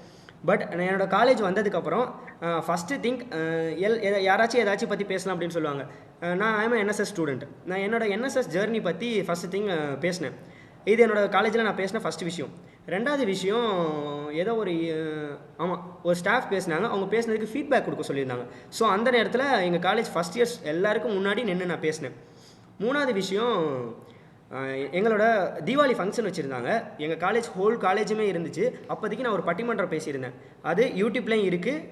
பட் நான் என்னோட காலேஜ் வந்ததுக்கப்புறம் ஃபஸ்ட்டு திங்க் யாராச்சும் ஏதாச்சும் பற்றி பேசலாம் அப்படின்னு சொல்லுவாங்க. நான் ஐம் என்எஸ்எஸ் ஸ்டூடெண்ட். நான் என்னோட என்எஸ்எஸ் ஜேர்னி பற்றி ஃபஸ்ட்டு திங் பேசினேன். இது என்னோட காலேஜில் நான் பேசின ஃபஸ்ட்டு விஷயம். ரெண்டாவது விஷயம், ஏதோ ஒரு ஆமாம், ஒரு ஸ்டாஃப் பேசினாங்க. அவங்க பேசினதுக்கு ஃபீட்பேக் கொடுக்க சொல்லியிருந்தாங்க. ஸோ அந்த நேரத்தில் எங்கள் காலேஜ் ஃபஸ்ட் இயர்ஸ் எல்லாருக்கும் முன்னாடி நின்று நான் பேசினேன். மூணாவது விஷயம், எங்களோட தீபாவளி ஃபங்க்ஷன் வச்சுருந்தாங்க. எங்கள் காலேஜ் ஹோல் காலேஜுமே இருந்துச்சு. அப்போதைக்கு நான் ஒரு பட்டிமன்றம் பேசியிருந்தேன். அது யூடியூப்லேயும் இருக்குது.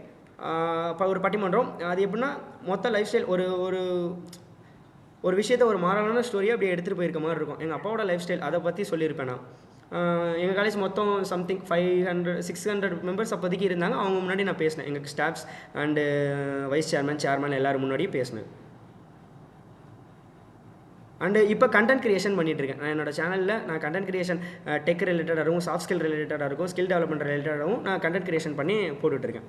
இப்போ ஒரு பட்டிமன்றம், அது எப்படின்னா மொத்த லைஃப் ஸ்டைல் ஒரு ஒரு ஒரு விஷயத்தை ஒரு மாறலான ஸ்டோரியை அப்படியே எடுத்துகிட்டு போயிருக்க மாதிரி இருக்கும். எங்கள் அப்பாவோட லைஃப் ஸ்டைல் அதை பற்றி சொல்லியிருப்பேன் நான். எங்கள் காலேஜ் மொத்தம் சம்திங் 600 மெம்பர்ஸ் அப்போதைக்கு இருந்தாங்க. அவங்க முன்னாடி நான் பேசினேன். எங்கள் ஸ்டாஃப்ஸ் அண்டு வைஸ் சேர்மன் எல்லோரும் முன்னாடியும் பேசினேன். அண்டு இப்போ கண்டென்ட் க்ரியேஷன் பண்ணிகிட்ருக்கேன். நான் என்னோட சேனலில் நான் கண்டென்ட் க்ரியேஷன் டெக் ரிலேட்டடாகவும் சாஃப்ட் ஸ்கில் ரிலேட்டடாக இருக்கும், ஸ்கில் டெவலப்மெண்ட் ரிலேட்டடாகவும் நான் கண்டென்ட் க்ரியேஷன் பண்ணி போட்டுட்ருக்கேன்.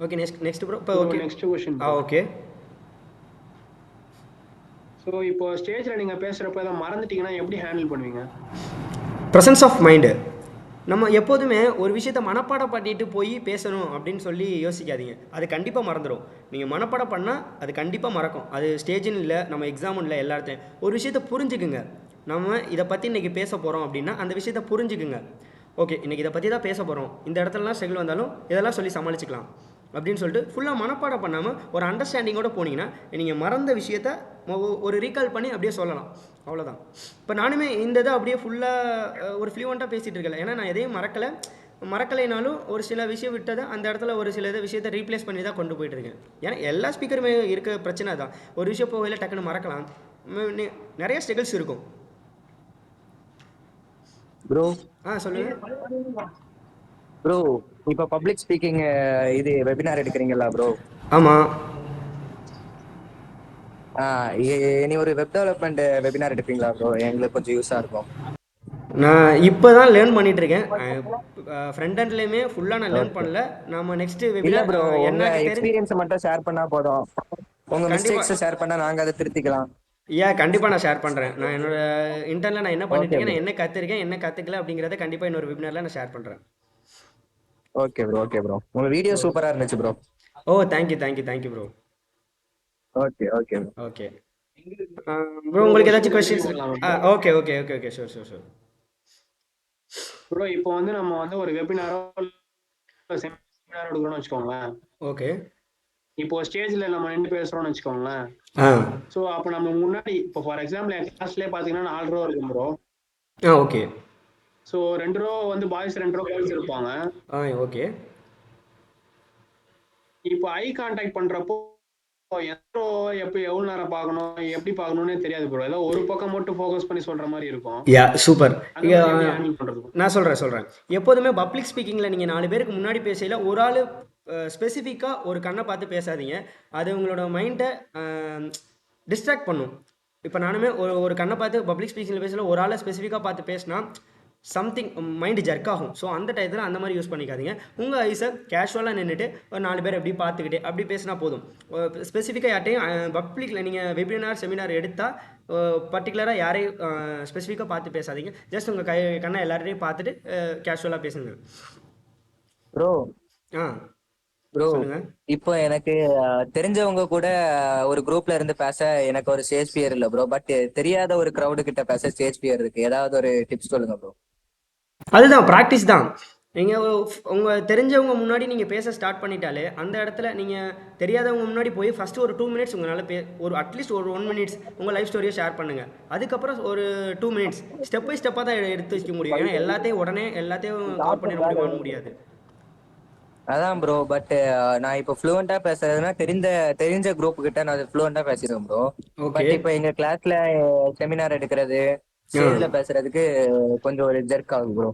Okay, next bro. இப்போ okay, next question. Okay. So இப்போ ஸ்டேஜில் நீங்கள் பேசுகிறப்ப எதாவது மறந்துட்டீங்கன்னா எப்படி ஹேண்டில் பண்ணுவீங்க? Presence of mind. நம்ம எப்போதுமே ஒரு விஷயத்த மனப்பாடம் பண்ணிட்டு போய் பேசணும் அப்படின்னு சொல்லி யோசிக்காதீங்க. அது கண்டிப்பாக மறந்துடும். நீங்கள் மனப்பாடம் பண்ணால் அது கண்டிப்பாக மறக்கும். அது ஸ்டேஜின்னு இல்லை, நம்ம எக்ஸாமுன்னு இல்லை, எல்லாத்தையும் ஒரு விஷயத்த புரிஞ்சுக்குங்க. நம்ம இதை பற்றி இன்றைக்கி பேச போகிறோம் அப்படின்னா அந்த விஷயத்த புரிஞ்சுக்குங்க. ஓகே, இன்றைக்கி இதை பற்றி தான் பேச போகிறோம், இந்த இடத்துலலாம் ஸ்ட்ரகிள் வந்தாலும் இதெல்லாம் சொல்லி சமாளிச்சுக்கலாம் அப்படின்னு சொல்லிட்டு ஃபுல்லாக மனப்பாடம் பண்ணாமல் ஒரு அண்டர்ஸ்டாண்டிங்கோடு போனீங்கன்னா நீங்கள் மறந்த விஷயத்த ஒரு ரீகால் பண்ணி அப்படியே சொல்லலாம். அவ்வளோதான். இப்போ நானுமே இந்த இதை அப்படியே ஃபுல்லாக ஒரு ஃப்ளூவெண்ட்டாக பேசிகிட்டு இருக்கல. ஏன்னா நான் எதையும் மறக்கலைனாலும் ஒரு சில விஷயம் விட்டதை அந்த இடத்துல ஒரு சில விஷயத்தை ரீப்ளேஸ் பண்ணி தான் கொண்டு போயிட்டுருக்கேன். ஏன்னா எல்லா ஸ்பீக்கருமே இருக்க பிரச்சனை தான். ஒரு விஷயம் போகையில் டக்குன்னு மறக்கலாம். நிறைய ஸ்ட்ரகிள்ஸ் இருக்கும். ப்ரோ சொல்லுங்கள் ப்ரோ, இப்போ பப்ளிக் ஸ்பீக்கிங் இது வெபினார் எடுக்கிறீங்களா ப்ரோ? ஆமாம். இனி ஒரு வெப் டெவலப்மெண்ட் வெபினார் எடுப்பீங்களா ப்ரோ? எங்களுக்கு கொஞ்சம் யூஸாக இருக்கும். நான் இப்போ தான் லேர்ன் பண்ணிகிட்ருக்கேன். ஃப்ரண்ட் எண்ட்லேயுமே ஃபுல்லாக நான் லேர்ன் பண்ணல. நம்ம நெக்ஸ்ட்டு இல்லை வெபினார் ப்ரோ, என்ன உங்கள் எக்ஸ்பீரியன்ஸை மட்டும் ஷேர் பண்ணால் போதும். உங்கள் மிஸ்டேக்ஸை ஷேர் பண்ணால் நாங்கள் அதை திருத்திக்கலாம். கண்டிப்பாக நான் ஷேர் பண்ணுறேன். நான் என்னோட இன்டர்னில் நான் என்ன பண்ணிட்டுருக்கேன், நான் என்ன கற்றுருக்கேன், என்ன கற்றுக்கல அப்படிங்கிறத கண்டிப்பாக இன்னொரு வெபினாரில் நான் ஷேர் பண்ணுறேன். Okay bro. உங்கள் வீடியோ சூப்பராக இருந்துச்சு bro. Thank you bro. Okay okay bro, உங்களுக்கு ஏதாச்சும் கொஸ்டின்ஸ்? Okay sure. ப்ரோ இப்போ வந்து நம்ம வந்து ஒரு வெபினாரோ செமினாரோ எடுக்கிறோம்னு வச்சுக்கோங்களேன். ஓகே. இப்போ ஸ்டேஜில் நம்ம நின்று பேசுகிறோம்னு வச்சுக்கோங்களேன். ஸோ அப்போ நம்ம முன்னாடி இப்போ ஃபார் எக்ஸாம்பிள் என் கிளாஸ்லேயே பார்த்தீங்கன்னா 4 ரோ இருக்கும் ப்ரோ. ஓகே. ஸோ 2 ரோ வந்து பாய்ஸ், 2 ரோ கேர்ள்ஸ் இருப்பாங்க. ஓகே. இப்போ ஐ கான்டாக்ட் பண்ணுறப்போ எவ்வளவு நேரம் பார்க்கணும், எப்படி பார்க்கணும்னே தெரியாது ப்ரோ. ஏதோ ஒரு பக்கம் மட்டும் ஃபோக்கஸ் பண்ணி சொல்ற மாதிரி இருக்கும். சூப்பர். பண்றது நான் சொல்றேன். எப்போதுமே பப்ளிக் ஸ்பீக்கிங்ல நீங்க 4 பேருக்கு முன்னாடி பேசல ஒரு ஆளு ஸ்பெசிஃபிக்காக ஒரு கண்ணை பார்த்து பேசாதீங்க. அது உங்களோட மைண்டை டிஸ்ட்ராக்ட் பண்ணும். இப்போ நானுமே ஒரு கண்ணை பார்த்து பப்ளிக் ஸ்பீக்கிங்கில் பேசல ஒரு ஆளை ஸ்பெசிஃபிக்காக பார்த்து பேசினா சம்திங் மைண்டு ஜர்க் ஆகும். ஸோ அந்த டயத்தில் அந்த மாதிரி யூஸ் பண்ணிக்காதீங்க. உங்கள் ஐஸை கேஷுவலாக நின்றுட்டு ஒரு 4 பேர் எப்படி பார்த்துக்கிட்டே அப்படி பேசினா போதும். ஸ்பெசிஃபிக்காக யார்ட்டையும் பப்ளிக்கில் நீங்கள் வெபினார் செமினார் எடுத்தால் பர்டிகுலராக யாரையும் ஸ்பெசிஃபிக்காக பார்த்து பேசாதீங்க. ஜஸ்ட் உங்கள் கண்ணை எல்லாரையும் பார்த்துட்டு கேஷுவலாக பேசுங்க. ப்ரோ இப்போ எனக்கு தெரிஞ்சவங்க கூட ஒரு குரூப்ல இருந்து பேச எனக்கு ஒரு ஸ்டேஜ் ஃபியர் இல்லை ப்ரோ. பட் தெரியாத ஒரு க்ரௌடு கிட்ட பேச ஸ்டேஜ் ஃபியர் இருக்கு. ஏதாவது ஒரு டிப்ஸ் சொல்லுங்க ப்ரோ. அதுதான் ப்ராக்டிஸ் தான். நீங்கள் உங்கள் தெரிஞ்சவங்க முன்னாடி நீங்கள் பேச ஸ்டார்ட் பண்ணிட்டாலே அந்த இடத்துல நீங்கள் தெரியாதவங்க முன்னாடி போய் ஃபஸ்ட்டு ஒரு 2 மினிட்ஸ் உங்களால் ஒரு அட்லீஸ்ட் ஒரு 1 மினிட்ஸ் உங்கள் லைஃப் ஸ்டோரியை ஷேர் பண்ணுங்கள். அதுக்கப்புறம் ஒரு 2 மினிட்ஸ் ஸ்டெப் பை ஸ்டெப்பாக தான் எடுத்து வைக்க முடியும். ஏன்னா எல்லாத்தையும் கவர் பண்ணிட முடியாது. அதான் ப்ரோ. பட் நான் இப்போ ஃப்ளூவெண்டா பேசுறதுன்னா தெரிஞ்ச குரூப் கிட்ட நான் ஃப்ளூவெண்டா பேசிடுவேன் ப்ரோ. பட் இப்போ எங்க கிளாஸ்ல செமினார் எடுக்கிறது ஸ்டேஜ்ல பேசுறதுக்கு கொஞ்சம் ஒரு ஜெர்க் ஆகும் ப்ரோ.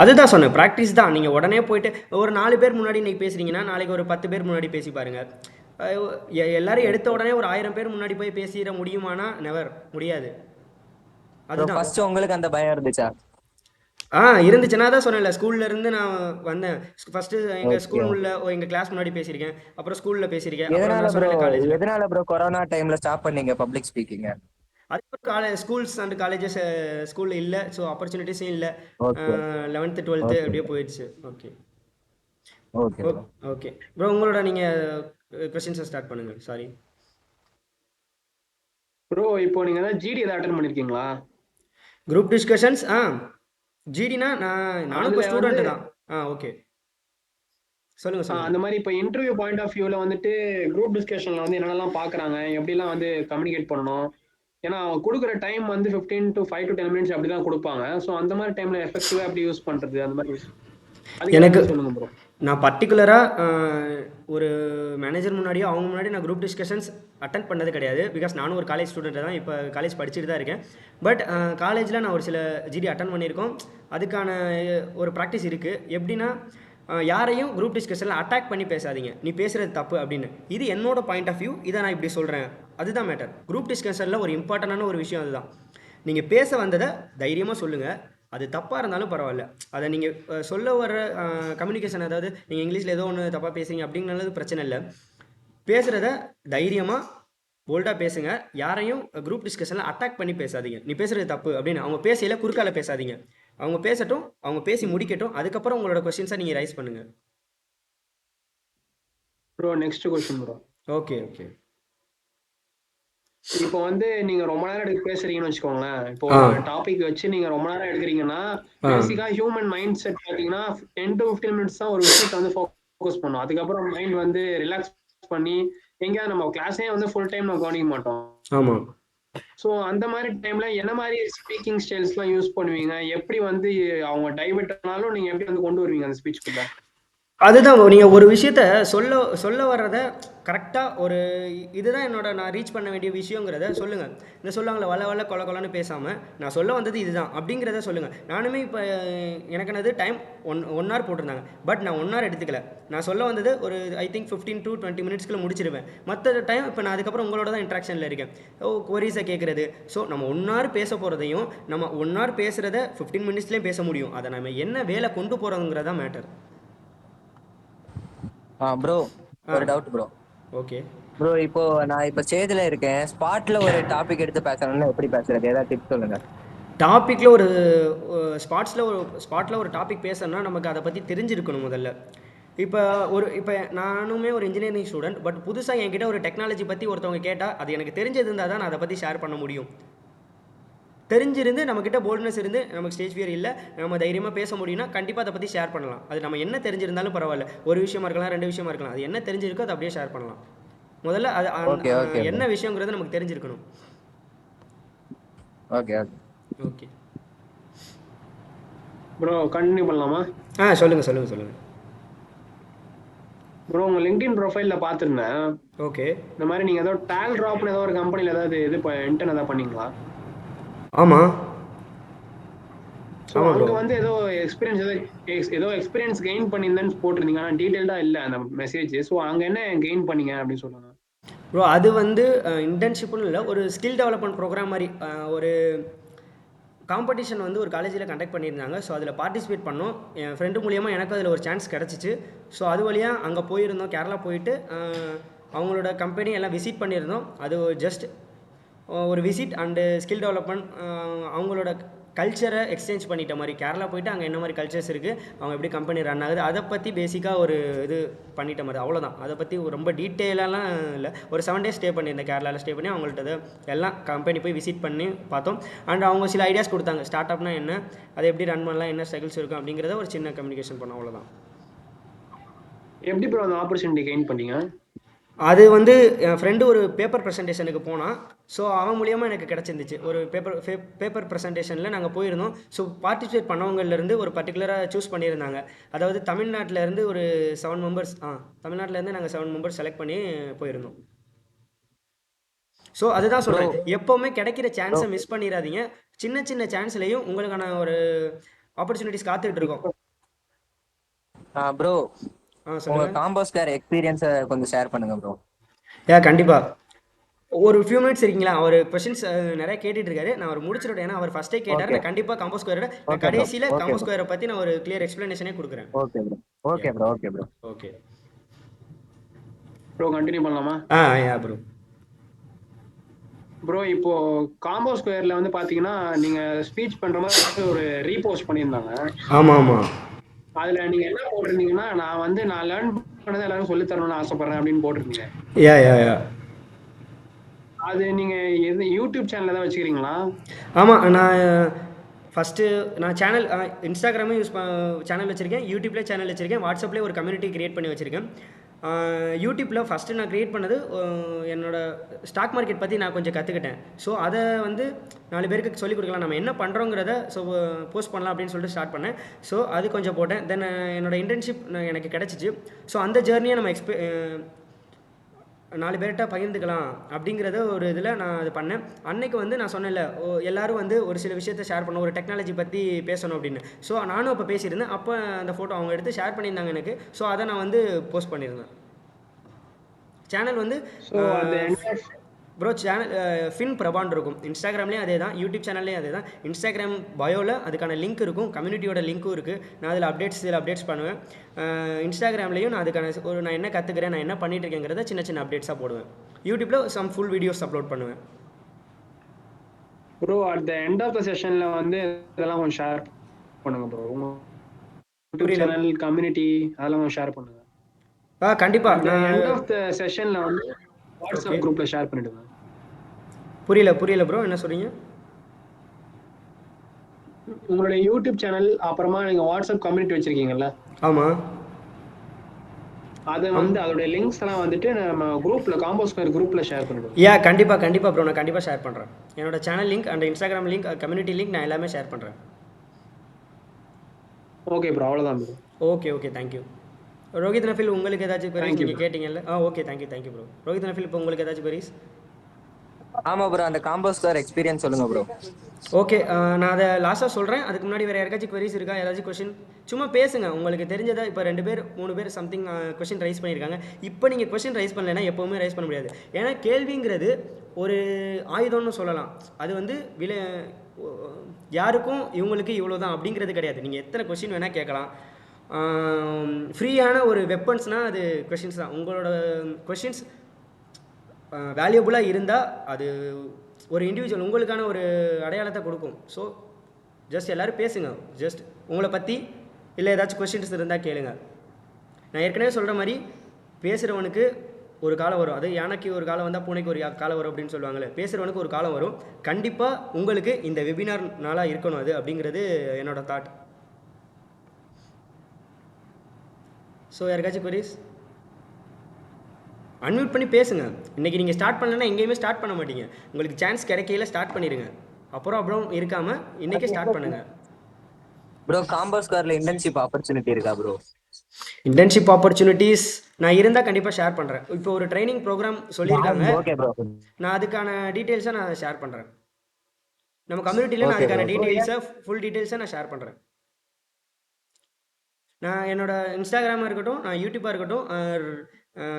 அதுதான் சொன்னேன், ப்ராக்டிஸ் தான். நீங்கள் உடனே போயிட்டு ஒரு 4 பேர் முன்னாடி இன்னைக்கு பேசுறீங்கன்னா நாளைக்கு ஒரு 10 பேர் முன்னாடி பேசி பாருங்க. எல்லாரும் எடுத்த உடனே ஒரு 1000 பேர் முன்னாடி போய் பேசிட முடியுமானா நெவர், முடியாது. ப்ரோ அதுதான். ஃபர்ஸ்ட் உங்களுக்கு அந்த பயம் இருந்துச்சா? இருந்துச்சுன்னா தான் சொன்னேன்ல, ஸ்கூல்ல இருந்து நான் வந்தேன். ஃபர்ஸ்ட் எங்க ஓகே. ஸ்கூல்ல எங்க கிளாஸ் முன்னாடி பேசியிருக்கேன், அப்புறம் ஸ்கூல்ல பேசியிருக்கேன், அப்புறம் எதனால நான் ப்ரோ சொன்னேன் காலேஜ்ல. எதனால ப்ரோ கொரோனா டைம்ல ஸ்டாப் பண்ணீங்க பப்ளிக் ஸ்பீக்கிங்க? அதுக்கப்புறம் ஸ்கூல்ஸ் அண்ட் காலேஜஸ் ஸ்கூல்ல இல்லை, ஸோ ஆப்பர்ச்சுனிட்டிஸும் இல்லை. ஓகே 11th 12th ஓகே அப்படியே போயிடுச்சு. Okay okay bro. Okay bro, உங்களோட நீங்கள் கொஸ்டின்ஸை ஸ்டார்ட் பண்ணுங்க. சாரி ப்ரோ, இப்போ நீங்க ஏதாவது ஜிடி ஏதாவது அட்டன் பண்ணிருக்கீங்களா? Group discussions. ஜிடினா நானும் இப்போ அதுல ஸ்டூடெண்ட் வந்து தான். ஓகே சொல்லுங்க சொல்லுங்க. அந்த மாதிரி இப்போ இன்டர்வியூ பாயிண்ட் ஆஃப் வியூல வந்துட்டு குரூப் டிஸ்கஷன்ல வந்து என்னென்னலாம் பாக்குறாங்க, எப்படிலாம் வந்து கம்யூனிகேட் பண்ணணும்? ஏன்னா அவங்க கொடுக்குற டைம் வந்து 15 to 5 to 10 மினிட்ஸ் அப்படி தான் கொடுப்பாங்க. ஸோ அந்த மாதிரி டைம்ல எஃபெக்டிவா எப்படி யூஸ் பண்றது, அந்த மாதிரி அதுக்கு எனக்கு ஏதாவது சொல்லுங்க ப்ரோ. நான் பர்டிகுலராக ஒரு மேனேஜர் முன்னாடியோ அவங்க முன்னாடி நான் குரூப் டிஸ்கஷன்ஸ் அட்டன் பண்ணது கிடையாது. பிகாஸ் நானும் ஒரு காலேஜ் ஸ்டூடெண்ட் தான், இப்போ காலேஜ் படிச்சுட்டு தான் இருக்கேன். பட் காலேஜில் நான் ஒரு சில ஜிடி அட்டன் பண்ணியிருக்கோம். அதுக்கான ஒரு ப்ராக்டிஸ் இருக்குது. எப்படின்னா யாரையும் குரூப் டிஸ்கஷனில் அட்டாக் பண்ணி பேசாதீங்க, நீ பேசுகிறது தப்பு அப்படின்னு. இது என்னோட பாயிண்ட் ஆஃப் வியூ, இதை நான் இப்படி சொல்கிறேன், அதுதான் மேட்டர். குரூப் டிஸ்கஷனில் ஒரு இம்பார்ட்டண்டான ஒரு விஷயம் அதுதான். நீங்கள் பேச வந்ததை தைரியமாக சொல்லுங்கள், அது தப்பாக இருந்தாலும் பரவாயில்ல. அதை நீங்கள் சொல்ல வர கம்யூனிகேஷன், அதாவது நீங்கள் இங்கிலீஷில் ஏதோ ஒன்று தப்பாக பேசுறீங்க அப்படிங்கிறது பிரச்சனை இல்லை. பேசுகிறத தைரியமாக போல்டாக பேசுங்க. யாரையும் குரூப் டிஸ்கஷனில் அட்டாக் பண்ணி பேசாதீங்க, நீ பேசுகிறது தப்பு அப்படின்னு. அவங்க பேசையில் குறுக்கால பேசாதீங்க, அவங்க பேசட்டும், அவங்க பேசி முடிக்கட்டும், அதுக்கப்புறம் உங்களோட கொஸ்டின்ஸை நீங்கள் ரைஸ் பண்ணுங்கள். Bro next question bro. Okay okay. இப்போ வந்து நீங்க ரொம்ப நேரம் எடுத்து பேசுறீங்கன்னு வச்சுக்கோங்களேன். இப்போ ஆ. ஒரு டாபிக் வச்சு நீங்க ரொம்ப நேரம் எடுக்கிறீங்கன்னா, பேசிக்கா ஹியூமன் மைண்ட் செட் பாத்தீங்கன்னா 10 to 15 மினிட்ஸ் தான் ஒரு விஷயத்தை வந்து ஃபோக்கஸ் பண்ணும். அதுக்கப்புறம் மைண்ட் வந்து ரிலாக்ஸ் பண்ணி எங்கேயாவது நம்ம கிளாஸே வந்து ஃபுல் டைம் நம்ம கவனிக்க மாட்டோம். ஆமாம். ஸோ அந்த மாதிரி டைம்ல என்ன மாதிரி ஸ்பீக்கிங் ஸ்டைல்ஸ்லாம் யூஸ் பண்ணுவீங்க? எப்படி வந்து அவங்க டைவர்ட் ஆனாலும் நீங்க எப்படி வந்து கொண்டு வருவீங்க அந்த ஸ்பீச்சுக்குள்ள? அதுதான், நீங்கள் ஒரு விஷயத்த சொல்ல வர்றத கரெக்டாக ஒரு இதுதான் என்னோட நான் ரீச் பண்ண வேண்டிய விஷயங்கிறத சொல்லுங்கள். இந்த சொல்லுவாங்களே வள வள கொல கொலன்னு பேசாமல், நான் சொல்ல வந்தது இதுதான் அப்படிங்கிறத சொல்லுங்கள். நானுமே இப்போ எனக்கு என்னது டைம் 1 hour போட்டிருந்தாங்க, பட் நான் 1 hour எடுத்துக்கல. நான் சொல்ல வந்தது ஒரு ஐ திங்க் 15 to 20 மினிட்ஸ்க்குள்ள முடிச்சிருவேன். மற்ற டைம் இப்போ நான் அதுக்கப்புறம் உங்களோட தான் இன்ட்ராக்ஷனில் இருக்கேன். கொரீஸை கேட்குறது. ஸோ நம்ம 1 hour பேச போகிறதையும் நம்ம 1 hour பேசுகிறத 15 மினிட்ஸ்லேயும் பேச முடியும். அதை நம்ம என்ன வேலை கொண்டு போகிறோங்கிறதா மேட்டர். ப்ரோ ஒரு டவுட் ப்ரோ. ஓகே ப்ரோ இப்போ நான் இப்போ ஸ்டேஜ்ல இருக்கேன், ஸ்பாட்ல ஒரு டாபிக் எடுத்து பேசணும்னா எப்படி பேசுறது, ஏதாவது டிப்ஸ் சொல்லுங்க. டாப்பிக்கில் ஒரு ஸ்பாட்டில் ஒரு டாபிக் பேசணும்னா நமக்கு அதை பற்றி தெரிஞ்சிருக்கணும் முதல்ல. இப்போ நானுமே ஒரு இன்ஜினியரிங் ஸ்டூடெண்ட், பட் புதுசாக என்கிட்ட ஒரு டெக்னாலஜி பற்றி ஒருத்தவங்க கேட்டால் அது எனக்கு தெரிஞ்சது இருந்தால் தான் நான் அதை பற்றி ஷேர் பண்ண முடியும். தெரிஞ்சிருந்து நம்மக்கிட்ட போல்ட்னஸ் இருந்து நமக்கு ஸ்டேஜ் ஃபியர் இல்லை, நம்ம தைரியமாக பேச முடியும்னா கண்டிப்பாக அதை பற்றி ஷேர் பண்ணலாம். அது நம்ம என்ன தெரிஞ்சிருந்தாலும் பரவாயில்ல, ஒரு விஷயமா இருக்கலாம், 2 விஷயமா இருக்கலாம். அது என்ன தெரிஞ்சிருக்கோ அதை அப்படியே ஷேர் பண்ணலாம். முதல்ல அது ஓகே ஓகே என்ன விஷயங்கிறது நமக்கு தெரிஞ்சிருக்கணும். Okay okay okay bro continue பண்ணலாமா? சொல்லுங்கள். ப்ரோ உங்க லிங்க்டின் ப்ரொஃபைல்ல பார்த்துருந்தேன். ஓகே. இந்த மாதிரி நீங்க ஏதோ டேக் ட்ராப்னு ஏதோ ஒரு கம்பெனில ஏதாவது இன்டர்ன் ஏதாவது பண்ணீங்களா? ஆமாம். ஸோ அங்க வந்து ஏதோ எக்ஸ்பீரியன்ஸ் கெயின் பண்ணியிருந்தேன்னு போட்டிருந்தீங்க, ஆனால் டீட்டெயில்டாக இல்லை அந்த மெசேஜ். ஸோ அங்க என்ன கெயின் பண்ணீங்க அப்படின்னு சொல்லுங்க ப்ரோ. அது வந்து இன்டர்ன்ஷிப்னு இல்லை, ஒரு ஸ்கில் டெவலப்மெண்ட் ப்ரோக்ராம் மாதிரி. ஒரு காம்படிஷன் வந்து ஒரு காலேஜில் கண்டக்ட் பண்ணியிருந்தாங்க. ஸோ அதில் பார்ட்டிசிபேட் பண்ணோம். என் ஃப்ரெண்டு மூலியமாக எனக்கு அதில் ஒரு சான்ஸ் கிடச்சிச்சு. ஸோ அது வழியாக அங்கே போயிருந்தோம், கேரளா போயிட்டு அவங்களோட கம்பெனி எல்லாம் விசிட் பண்ணியிருந்தோம். அது ஜஸ்ட் ஒரு விசிட் அண்டு ஸ்கில் டெவலப்மெண்ட், அவங்களோட கல்ச்சரை எக்ஸ்சேஞ்ச் பண்ணிட்ட மாதிரி. கேரளா போயிட்டு அங்கே என்ன மாதிரி கல்ச்சர்ஸ் இருக்குது, அவங்க எப்படி கம்பெனி ரன் ஆகுது, அதை பற்றி பேசிக்காக ஒரு இது பண்ணிட்ட மாதிரி, அவ்வளோதான். அதை பற்றி ரொம்ப டீட்டெயிலெலாம் இல்லை. ஒரு 7 days ஸ்டே பண்ணியிருந்தேன் கேரளாவில். ஸ்டே பண்ணி அவங்கள்ட்ட எல்லாம் கம்பெனி போய் விசிட் பண்ணி பார்த்தோம். அண்ட் அவங்க சில ஐடியாஸ் கொடுத்தாங்க, ஸ்டார்ட் அப்னா என்ன, அதை எப்படி ரன் பண்ணலாம், என்ன ஸ்ட்ரகிள்ஸ் இருக்கும் அப்படிங்கிறத ஒரு சின்ன கம்யூனிகேஷன் பண்ணோம், அவ்வளோதான். எப்படி ப்ரோ அந்த ஆப்பர்ச்சுனிட்டி கெயின் பண்ணீங்க? அது வந்து என் ஃப்ரெண்டு ஒரு பேப்பர் ப்ரெசன்டேஷனுக்கு போனான். ஸோ அவன் மூலியமாக எனக்கு கிடச்சிருந்துச்சு. ஒரு பேப்பர் ப்ரெசன்டேஷனில் நாங்கள் போயிருந்தோம். ஸோ பார்ட்டிசிபேட் பண்ணவங்கலேருந்து ஒரு பர்டிகுலராக சூஸ் பண்ணியிருந்தாங்க. அதாவது தமிழ்நாட்டிலேருந்து ஒரு 7 மெம்பர்ஸ், தமிழ்நாட்டிலேருந்து நாங்கள் 7 மெம்பர்ஸ் செலக்ட் பண்ணி போயிருந்தோம். ஸோ அதுதான் சொல்கிறேன், எப்போவுமே கிடைக்கிற சான்ஸை மிஸ் பண்ணிடாதீங்க. சின்ன சான்ஸ்லேயும் உங்களுக்கான ஒரு ஆப்பர்ச்சுனிட்டிஸ் காத்துட்டு இருக்கோம். ப்ரோ உங்க சொல்லுங்க. காம்போஸ்கர் எக்ஸ்பீரியன்ஸை கொஞ்சம் ஷேர் பண்ணுங்க ப்ரோ. கண்டிப்பா. ஒரு ஃபியூ மினிட்ஸ் இருக்கீங்களா? அவர் கொஸ்டின்ஸ் நிறைய கேட்டுட்டு இருக்காரு. நான் அவர் முடிச்சிடுறேன். ஏன்னா அவர் ஃபர்ஸ்டே கேட்டாரு. ஓகே நான் கண்டிப்பா காம்போ ஸ்கொயரோட நான் ஓகே ப்ரோ கடைசியில ஓகே காம்போ ப்ரோ ஸ்கொயரை பத்தி நான் ஒரு கிளியர் எக்ஸ்பிளனேஷனே கொடுக்குறேன். Okay bro okay bro okay bro okay. Bro continue பண்ணலாமா? ப்ரோ. ப்ரோ இப்போ காம்போ ஸ்கொயர்ல வந்து பாத்தீங்கன்னா நீங்க ஸ்பீச் பண்ற மாதிரி ஒரு ரீபோஸ்ட் பண்ணியிருந்தாங்க. ஆமா ஆமா. அதுல நீங்க என்ன போட்டிருந்தீங்கன்னா, நான் லேர்ன் பண்ணதை எல்லாரும் சொல்லி தரணும்னு ஆசைப்படுறேன் அப்படின்னு போட்டிருந்தீங்க. யா. அது நீங்க யூடியூப் சேனல்ல தான் வச்சுக்கிறீங்களா? ஆமாம். நான் ஃபஸ்ட்டு நான் சேனல் இன்ஸ்டாகிராமே சேனல் வச்சுருக்கேன், யூடியூப்லேயே சேனல் வச்சுருக்கேன், வாட்ஸ்அப்லேயே ஒரு கம்யூனிட்டி க்ரியேட் பண்ணி வச்சுருக்கேன். யூடியூப்பில் ஃபஸ்ட்டு நான் க்ரியேட் பண்ணது என்னோட ஸ்டாக் மார்க்கெட் பற்றி நான் கொஞ்சம் கற்றுக்கிட்டேன். ஸோ அதை வந்து 4 பேருக்கு சொல்லிக் கொடுக்கலாம், நம்ம என்ன பண்ணுறோங்கிறத போஸ்ட் பண்ணலாம் அப்படின்னு சொல்லிட்டு ஸ்டார்ட் பண்ணேன். ஸோ அது கொஞ்சம் போட்டேன். தென் என்னோடய இன்டர்ன்ஷிப் எனக்கு கிடச்சிச்சு. ஸோ அந்த ஜேர்னியை நம்ம 4 பேர்கிட்ட பகிர்ந்துக்கலாம் அப்படிங்கிறத ஒரு இதில் நான் அது பண்ணேன். அன்னைக்கு வந்து நான் சொன்னேன்ல, எல்லாரும் வந்து ஒரு சில விஷயத்த ஷேர் பண்ணணும், ஒரு டெக்னாலஜி பற்றி பேசணும் அப்படின்னு. ஸோ நானும் அப்போ பேசியிருந்தேன். அப்போ அந்த ஃபோட்டோ அவங்க எடுத்து ஷேர் பண்ணியிருந்தாங்க எனக்கு. ஸோ அதை நான் வந்து போஸ்ட் பண்ணியிருந்தேன். சேனல் வந்து ஸோ அது ப்ரோ சேனல் ஃபின் பிரபான் இருக்கும். இன்ஸ்டாகிராம்லேயும் அதே தான், யூடியூப் சேனல்லேயும் அதே தான். இன்ஸ்டாகிராம் பயோவில் அதுக்கான லிங்க் இருக்கும், கம்யூனிட்டியோட லிங்க்கும் இருக்குது. நான் அதில் அப்டேட்ஸ் பண்ணுவேன். இன்ஸ்டாகிராம்லேயும் நான் அதுக்கான நான் என்ன கற்றுக்கிறேன், நான் என்ன பண்ணிட்டு இருக்கேங்கிறத சின்ன சின்ன அப்டேட்ஸாக போடுவேன். யூடியூப்பில் சம் ஃபுல் வீடியோஸ் அப்லோட் பண்ணுவேன். Bro at the end of the செஷனில் வந்து இதெல்லாம் கொஞ்சம் ஷேர் பண்ணுங்க ப்ரோ. உங்கள் யூடியூப் சேனல் கம்யூனிட்டி அதெல்லாம் கொஞ்சம் ஷேர் பண்ணுங்க. கண்டிப்பாக. நான் எண்ட் ஆஃப் த செஷனில் வந்து வாட்ஸ்அப் குரூப்பில் ஷேர் பண்ணிவிடுங்க. புரியல ப்ரோ, என்ன சொல்கிறீங்க? உங்களுடைய யூடியூப் சேனல் அப்புறமா நீங்கள் வாட்ஸ்அப் கம்யூனிட்டி வச்சுருக்கீங்கல்ல? ஆமாம். அதை வந்து அதோடைய லிங்க்ஸ் எல்லாம் வந்துட்டு நம்ம குரூப்பில் காம்போ ஸ்கொயர் குரூப்பில் ஷேர் பண்ணிவிடுவோம். கண்டிப்பாக ப்ரோ, நான் கண்டிப்பாக ஷேர் பண்ணுறேன். என்னோட channel link and Instagram link, community link நான் எல்லாமே ஷேர் பண்ணுறேன். ஓகே ப்ரோ, அவ்வளோதான் bro. Okay thank you. Rohit Nafil, உங்களுக்கு ஏதாச்சும் queries நீங்கள் கேட்டீங்கல்ல? Okay thank you bro. Rohit Nafil, இப்போ உங்களுக்கு ஏதாச்சும் queries? ஆமாம் ப்ரோ, அந்த காம்போஸ்கர் எக்ஸ்பீரியன்ஸ் சொல்லுங்கள் ப்ரோ. ஓகே, நான் அதை லாஸ்ட்டாக சொல்கிறேன். அதுக்கு முன்னாடி வேறு யாருக்காச்சும் queries இருக்கா? ஏதாச்சும் கொஷின் சும்மா பேசுங்க. உங்களுக்கு தெரிஞ்சதா இப்போ 2 பேர் 3 பேர் சம்திங் கொஷின் ரைஸ் பண்ணியிருக்காங்க. இப்போ நீங்கள் கொஷின் ரைஸ் பண்ணலைன்னா எப்போவுமே ரைஸ் பண்ண முடியாது. ஏன்னா கேள்விங்கிறது ஒரு ஆயுதம்னு சொல்லலாம். அது வந்து யாருக்கும் இவங்களுக்கு இவ்வளோ தான் அப்படிங்கிறது கிடையாது. நீங்கள் எத்தனை கொஷின் வேணால் கேட்கலாம். ஃப்ரீயான ஒரு வெப்பன்ஸ்னால் அது கொஷின்ஸ் தான். உங்களோட கொஷின்ஸ் வேல்யூபுளாக இருந்தால் அது ஒரு இண்டிவிஜுவல் உங்களுக்கான ஒரு அடையாளத்தை கொடுக்கும். ஸோ ஜஸ்ட் எல்லோரும் பேசுங்க. ஜஸ்ட் உங்களை பற்றி இல்லை ஏதாச்சும் கொஷின்ஸ் இருந்தால் கேளுங்க. நான் ஏற்கனவே சொல்கிற மாதிரி பேசுகிறவனுக்கு ஒரு காலம் வரும். அது யானைக்கு ஒரு காலம் வந்தால் பூனைக்கு ஒரு காலம் வரும் அப்படின்னு சொல்லுவாங்கள்ல. பேசுகிறவனுக்கு ஒரு காலம் வரும். கண்டிப்பாக உங்களுக்கு இந்த வெபினார் நாளாக இருக்கணும் அது அப்படிங்கிறது என்னோட தாட். ஸோ யாருக்காச்சும் queries? அன்மியூட் பண்ணி பேசுங்க. இன்றைக்கி நீங்கள் ஸ்டார்ட் பண்ணலன்னா எங்கேயுமே ஸ்டார்ட் பண்ண மாட்டீங்க. உங்களுக்கு சான்ஸ் கிடைக்கையில் ஸ்டார்ட் பண்ணிடுங்க. அப்புறம் இருக்காமல் இன்றைக்கே ஸ்டார்ட் பண்ணுங்கள். ப்ரோ காம்போஸ்கரில் இன்டர்ன்ஷிப் ஆப்பர்ச்சுனிட்டி இருக்கா ப்ரோ? இன்டர்ன்ஷிப் ஆப்பர்ச்சுனிட்டிஸ் நான் இருந்தால் கண்டிப்பாக ஷேர் பண்ணுறேன். இப்போ ஒரு ட்ரைனிங் ப்ரோக்ராம் சொல்லியிருக்காங்க. ஓகே ப்ரோ, நான் அதுக்கான டீட்டெயில்ஸை நான் ஷேர் பண்ணுறேன். நம்ம கம்யூனிட்டியில் நான் அதுக்கான டீட்டெயில்ஸை ஃபுல் டீட்டெயில்ஸை நான் ஷேர் பண்ணுறேன். நான் என்னோட இன்ஸ்டாகிராமாக இருக்கட்டும், நான் யூடியூப்பாக இருக்கட்டும்,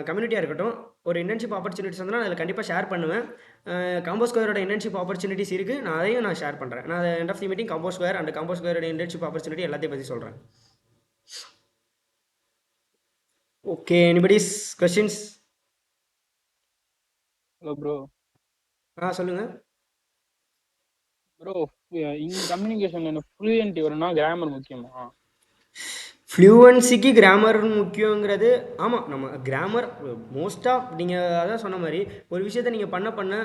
கம்யூனிட்டியாக இருக்கட்டும், ஒரு இன்டர்ன்ஷிப் ஆப்பர்ச்சுனிட்டிஸ் வந்து நான் அதில் கண்டிப்பாக ஷேர் பண்ணுவேன். காம்போ ஸ்கொயரோட இன்டர்ன்ஷிப் ஆப்பர்ச்சுனிட்டிஸ் இருக்குது, நான் அதையும் நான் ஷேர் பண்ணுறேன். நான் end of the meeting Combo Square and Combo ஸ்கொயரோட இன்டர்ன்ஷிப் ஆப்பர்ச்சுனிட்டி எல்லாத்தையும் பற்றி சொல்கிறேன். Okay, anybody's questions? Hello bro. சொல்லுங்கள் ப்ரோ. கம்யூனிகேஷன் ஃப்ளூயன்ட்டி வரணும்னா கிராமர் முக்கியமா? ஃப்ளூவன்சிக்கு கிராமர் முக்கியங்கிறது ஆமாம். நம்ம கிராமர் மோஸ்ட்டாக நீங்கள் அதான் சொன்ன மாதிரி ஒரு விஷயத்தை நீங்கள் பண்ண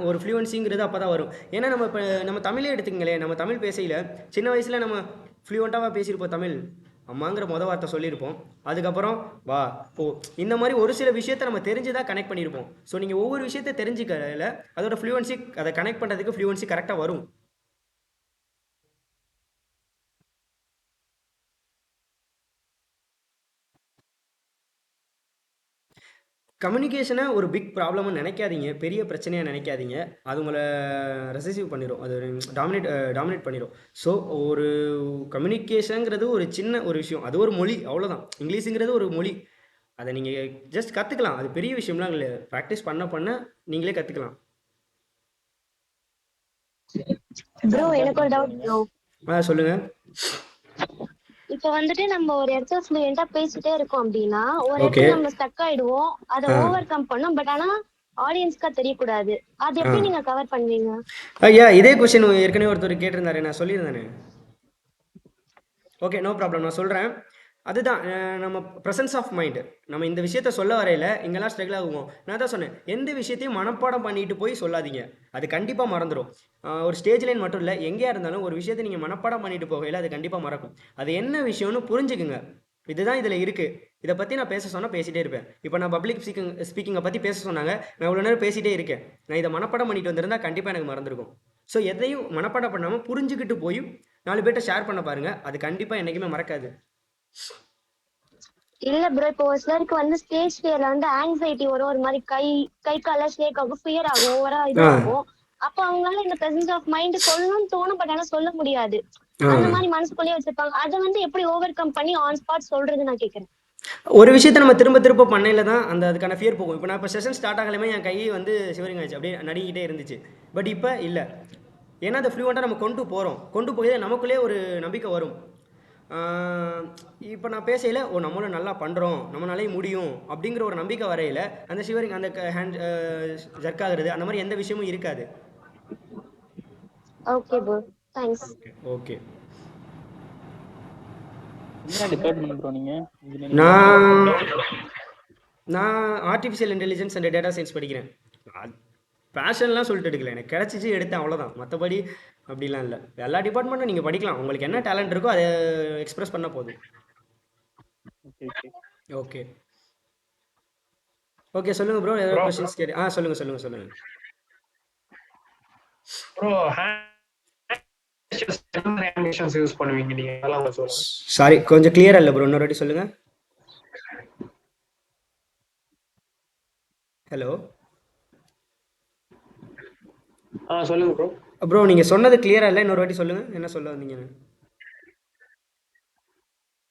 ஒரு ஃப்ளூவன்சிங்கிறது அப்போ தான் வரும். ஏன்னா நம்ம இப்போ நம்ம தமிழே எடுத்துக்கங்களேன். நம்ம தமிழ் பேசையில் சின்ன வயசில் நம்ம ஃப்ளூவெண்ட்டாக பேசியிருப்போம். தமிழ் அம்மாங்கிற வார்த்தை சொல்லியிருப்போம். அதுக்கப்புறம் வா போ இந்த மாதிரி ஒரு சில விஷயத்தை நம்ம தெரிஞ்சு தான் கனெக்ட் பண்ணியிருப்போம். ஸோ நீங்கள் ஒவ்வொரு விஷயத்தை தெரிஞ்சுக்கல அதோட ஃப்ளூவன்சி அதை கனெக்ட் பண்ணுறதுக்கு ஃப்ளூவன்சி கரெக்டாக வரும். கம்யூனிகேஷனை ஒரு பிக் ப்ராப்ளம்னு நினைக்காதீங்க, பெரிய பிரச்சனையாக நினைக்காதீங்க. அது உங்களை ரெசசிவ் பண்ணிடும், அது டாமினேட் பண்ணிடும். ஸோ ஒரு கம்யூனிகேஷனுங்கிறது ஒரு சின்ன ஒரு விஷயம், அது ஒரு மொழி, அவ்வளோதான். இங்கிலீஷுங்கிறது ஒரு மொழி, அதை நீங்கள் ஜஸ்ட் கற்றுக்கலாம். அது பெரிய விஷயம்லாம் இல்லை, ப்ராக்டிஸ் பண்ண பண்ண நீங்களே கற்றுக்கலாம். ப்ரோ எனக்கு ஒரு டவுட் ப்ரோ. சொல்லுங்கள். இப்ப வந்துட்டு நம்ம ஒரு இடத்துல ஃப்ளூயண்டா பேசிட்டே இருக்கோம் அப்படின்னா ஒரு ஓகே. இடத்துல நம்ம ஸ்டக் ஆயிடுவோம், அதை ஓவர் கம் பண்ணோம். பட் ஆனா ஆடியன்ஸ்க்கா தெரியக்கூடாது. அது எப்படி நீங்க கவர் பண்ணுவீங்க? ஐயா, இதே கொஸ்டின் ஏற்கனவே ஒருத்தர் கேட்டிருந்தாரு, நான் சொல்லியிருந்தேனே. ஓகே, நோ ப்ராப்ளம், நான் சொல்கிறேன். அதுதான் நம்ம ப்ரெசன்ஸ் ஆஃப் மைண்டு. நம்ம இந்த விஷயத்த சொல்ல வரையில் இங்கெல்லாம் ஸ்ட்ரகிள் ஆகுவோம். நான் தான் சொன்னேன், எந்த விஷயத்தையும் மனப்பாடம் பண்ணிட்டு போய் சொல்லாதீங்க, அது கண்டிப்பாக மறந்துடும். ஒரு ஸ்டேஜ் லைன் மட்டும் இல்லை, எங்கேயா இருந்தாலும் ஒரு விஷயத்தை நீங்கள் மனப்பாடம் பண்ணிட்டு போகையில் அது கண்டிப்பாக மறக்கும். அது என்ன விஷயம்னு புரிஞ்சுக்குங்க. இதுதான் இதில் இருக்குது. இதை பற்றி நான் பேச சொன்னால் பேசிகிட்டே இருப்பேன். இப்போ நான் பப்ளிக் ஸ்பீக்கிங்கை பற்றி பேச சொன்னாங்க, நான் இவ்வளோ நேரம் பேசிகிட்டே இருக்கேன். நான் இதை மனப்பாடம் பண்ணிட்டு வந்திருந்தால் கண்டிப்பாக எனக்கு மறந்துருக்கும். ஸோ எதையும் மனப்பாடம் பண்ணாமல் புரிஞ்சுக்கிட்டு போய் 4 பேர்கிட்ட ஷேர் பண்ண பாருங்கள், அது கண்டிப்பாக என்றைக்குமே மறக்காது. இல்ல ப்ரோ, இப்போ ஒரு சிலருக்கு வந்து ஸ்டேஜ் ஃபியர்ல வந்து ஆங்ஸைட்டி வரும், ஒரு மாதிரி கை கால ஷேக் ஆகும், ஃபியர் ஆகும், ஓவரா இதாகும். அப்ப அவங்களால இந்த பிரசன்ஸ் ஆஃப் மைண்ட் சொல்லணும்னு தோணும், பட் ஆனா சொல்ல முடியாது. அந்த மாதிரி மனசுக்குள்ளேயே வச்சிருப்பாங்க. அதை வந்து எப்படி ஓவர் கம் பண்ணி ஆன் ஸ்பாட் சொல்றது நான் கேட்கறேன். ஒரு விஷயத்த நம்ம திரும்ப திரும்ப பண்ணையில தான் அதுக்கான ஃபியர் போகும். இப்போ நான் இப்போ செஷன் ஸ்டார்ட் ஆகலையுமே என் கை வந்து சிவரிங் ஆச்சு, அப்படியே நடுங்கிட்டே இருந்துச்சு. பட் இப்போ இல்லை, ஏன்னா அதை ஃப்ளூவெண்ட்டாக நம்ம கொண்டு போய் நமக்குள்ளே ஒரு நம்பிக்கை வரும். இப்போ நான் பேசையில் நம்மளும் நல்லா பண்ணுறோம், நம்மளாலே முடியும் அப்படிங்கிற ஒரு நம்பிக்கை வரையில் அந்த ஷிவரிங், அந்த ஹேண்ட் ஜர்க் ஆகுறது, அந்த மாதிரி எந்த விஷயமும் இருக்காது. Okay bro, thanks. ஓகே. என்ன டிபார்ட்மென்ட் ப்ரோ நீங்க? நான் artificial intelligence and data science படிக்கிறேன். பேஷன்லாம் சொல்லிட்டு எடுக்கல, எனக்கு கிடச்சிச்சு எடுத்தேன், அவ்வளோதான். மற்றபடி அப்படிலாம் இல்லை. எல்லா டிபார்ட்மெண்ட்டும் நீங்கள் படிக்கலாம், உங்களுக்கு என்ன டேலண்ட் இருக்கோ அதை எக்ஸ்பிரஸ் பண்ணால் போதும். ஓகே ஓகே, சொல்லுங்கள் ப்ரோ. ஏதாவது கொஸ்டின்ஸ் கேட்டு சொல்லுங்கள். ப்ரோ யூஸ் பண்ணுவீங்க நீங்க? அதெல்லாம் சொல்லுங்க. சாரி, கொஞ்சம் கிளியரா இல்லை ப்ரோ, இன்னொரு வாட்டி சொல்லுங்க. ஹலோ சொல்லுங்க ப்ரோ. ப்ரோ நீங்க சொன்னது கிளியரா இல்லை, இன்னொரு வாட்டி சொல்லுங்க, என்ன சொல்ல வந்தீங்க?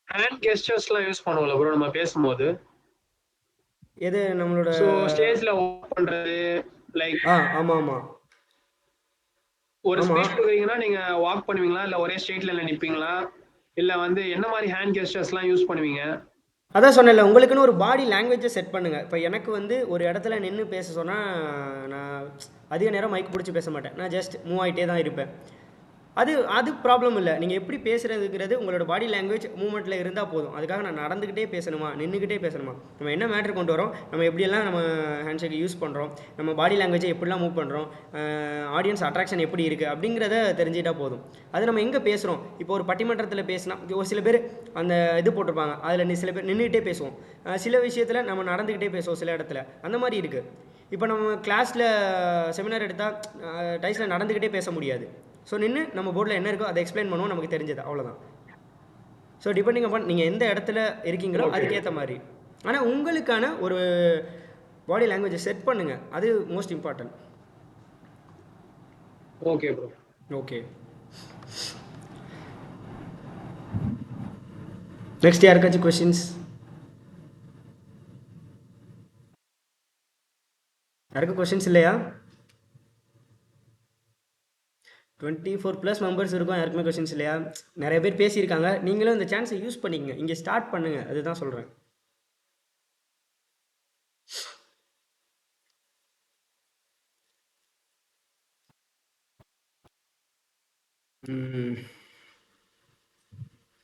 ஹேண்ட் கெஸ்டர்ஸ்லாம் யூஸ் பண்ணுவோம்ல ப்ரோ நம்ம பேசும்போது? எது நம்மளோட ஸ்டேஜ்ல வாக் பண்றது, லைக் ஆமா. ஒரு ஸ்பீச் கொடுக்குறீங்கன்னா நீங்க வாக் பண்ணுவீங்களா, இல்ல ஒரே ஸ்ட்ரெயிட் லைன்ல நிப்பீங்களா, இல்ல வந்து என்ன மாதிரி ஹேண்ட் கெஸ்டர்ஸ்லாம் யூஸ் பண்ணுவீங்க? அதான் சொன்னேன்ல, உங்களுக்குன்னு ஒரு பாடி லாங்குவேஜை செட் பண்ணுங்க. இப்போ எனக்கு வந்து ஒரு இடத்துல நின்று பேச சொன்னால் நான் அதிக நேரம் மைக் பிடிச்சி பேச மாட்டேன், நான் ஜஸ்ட் மூவ் ஆகிட்டே தான் இருப்பேன். அது ப்ராப்ளம் இல்லை. நீங்கள் எப்படி பேசுகிறதுங்கிறது உங்களோட பாடி லாங்குவேஜ் மூவ்மெண்ட்டில் இருந்தால் போதும். அதுக்காக நான் நடந்துக்கிட்டே பேசணுமா, நின்றுக்கிட்டே பேசணுமா, நம்ம என்ன மேட்ரு கொண்டு வரோம், நம்ம எப்படியெல்லாம் நம்ம ஹேண்ட்ஷேக் யூஸ் பண்ணுறோம், நம்ம பாடி லாங்குவேஜை எப்படிலாம் மூவ் பண்ணுறோம், ஆடியன்ஸ் அட்ராக்ஷன் எப்படி இருக்குது அப்படிங்கிறத தெரிஞ்சுக்கிட்டால் போதும். அது நம்ம எங்கே பேசுகிறோம், இப்போ ஒரு பட்டிமன்றத்தில் பேசினா ஒரு சில பேர் அந்த இது போட்டிருப்பாங்க, அதில் சில பேர் நின்றுக்கிட்டே பேசுவோம், சில விஷயத்தில் நம்ம நடந்துக்கிட்டே பேசுவோம் சில இடத்துல, அந்த மாதிரி இருக்குது. இப்போ நம்ம கிளாஸில் செமினார் எடுத்தால் டைஸில் நடந்துக்கிட்டே பேச முடியாது. ஸோ நின்று நம்ம போர்டில் என்ன இருக்கோ அதை எக்ஸ்பிளைன் பண்ணுவோம், நமக்கு தெரிஞ்சது, அவ்வளோதான். ஸோ டிபெண்டிங் அப்பான் நீங்கள் எந்த இடத்துல இருக்கீங்களோ அதுக்கேற்ற மாதிரி. ஆனால் உங்களுக்கான ஒரு பாடி லாங்குவேஜை செட் பண்ணுங்கள், அது most important. Okay bro. Okay, next யாருக்காச்சும் கொஸ்டின்ஸ்? யாருக்கும் கொஸ்டின்ஸ் இல்லையா? 24+ மெம்பர்ஸ் இருக்கும், யாருக்குமே கொஸ்டின்ஸ் இல்லையா? நிறைய பேர் பேசியிருக்காங்க, நீங்களும் இந்த சான்ஸை யூஸ் பண்ணிக்கங்க, இங்கே ஸ்டார்ட் பண்ணுங்கள், அதுதான் சொல்கிறேன்.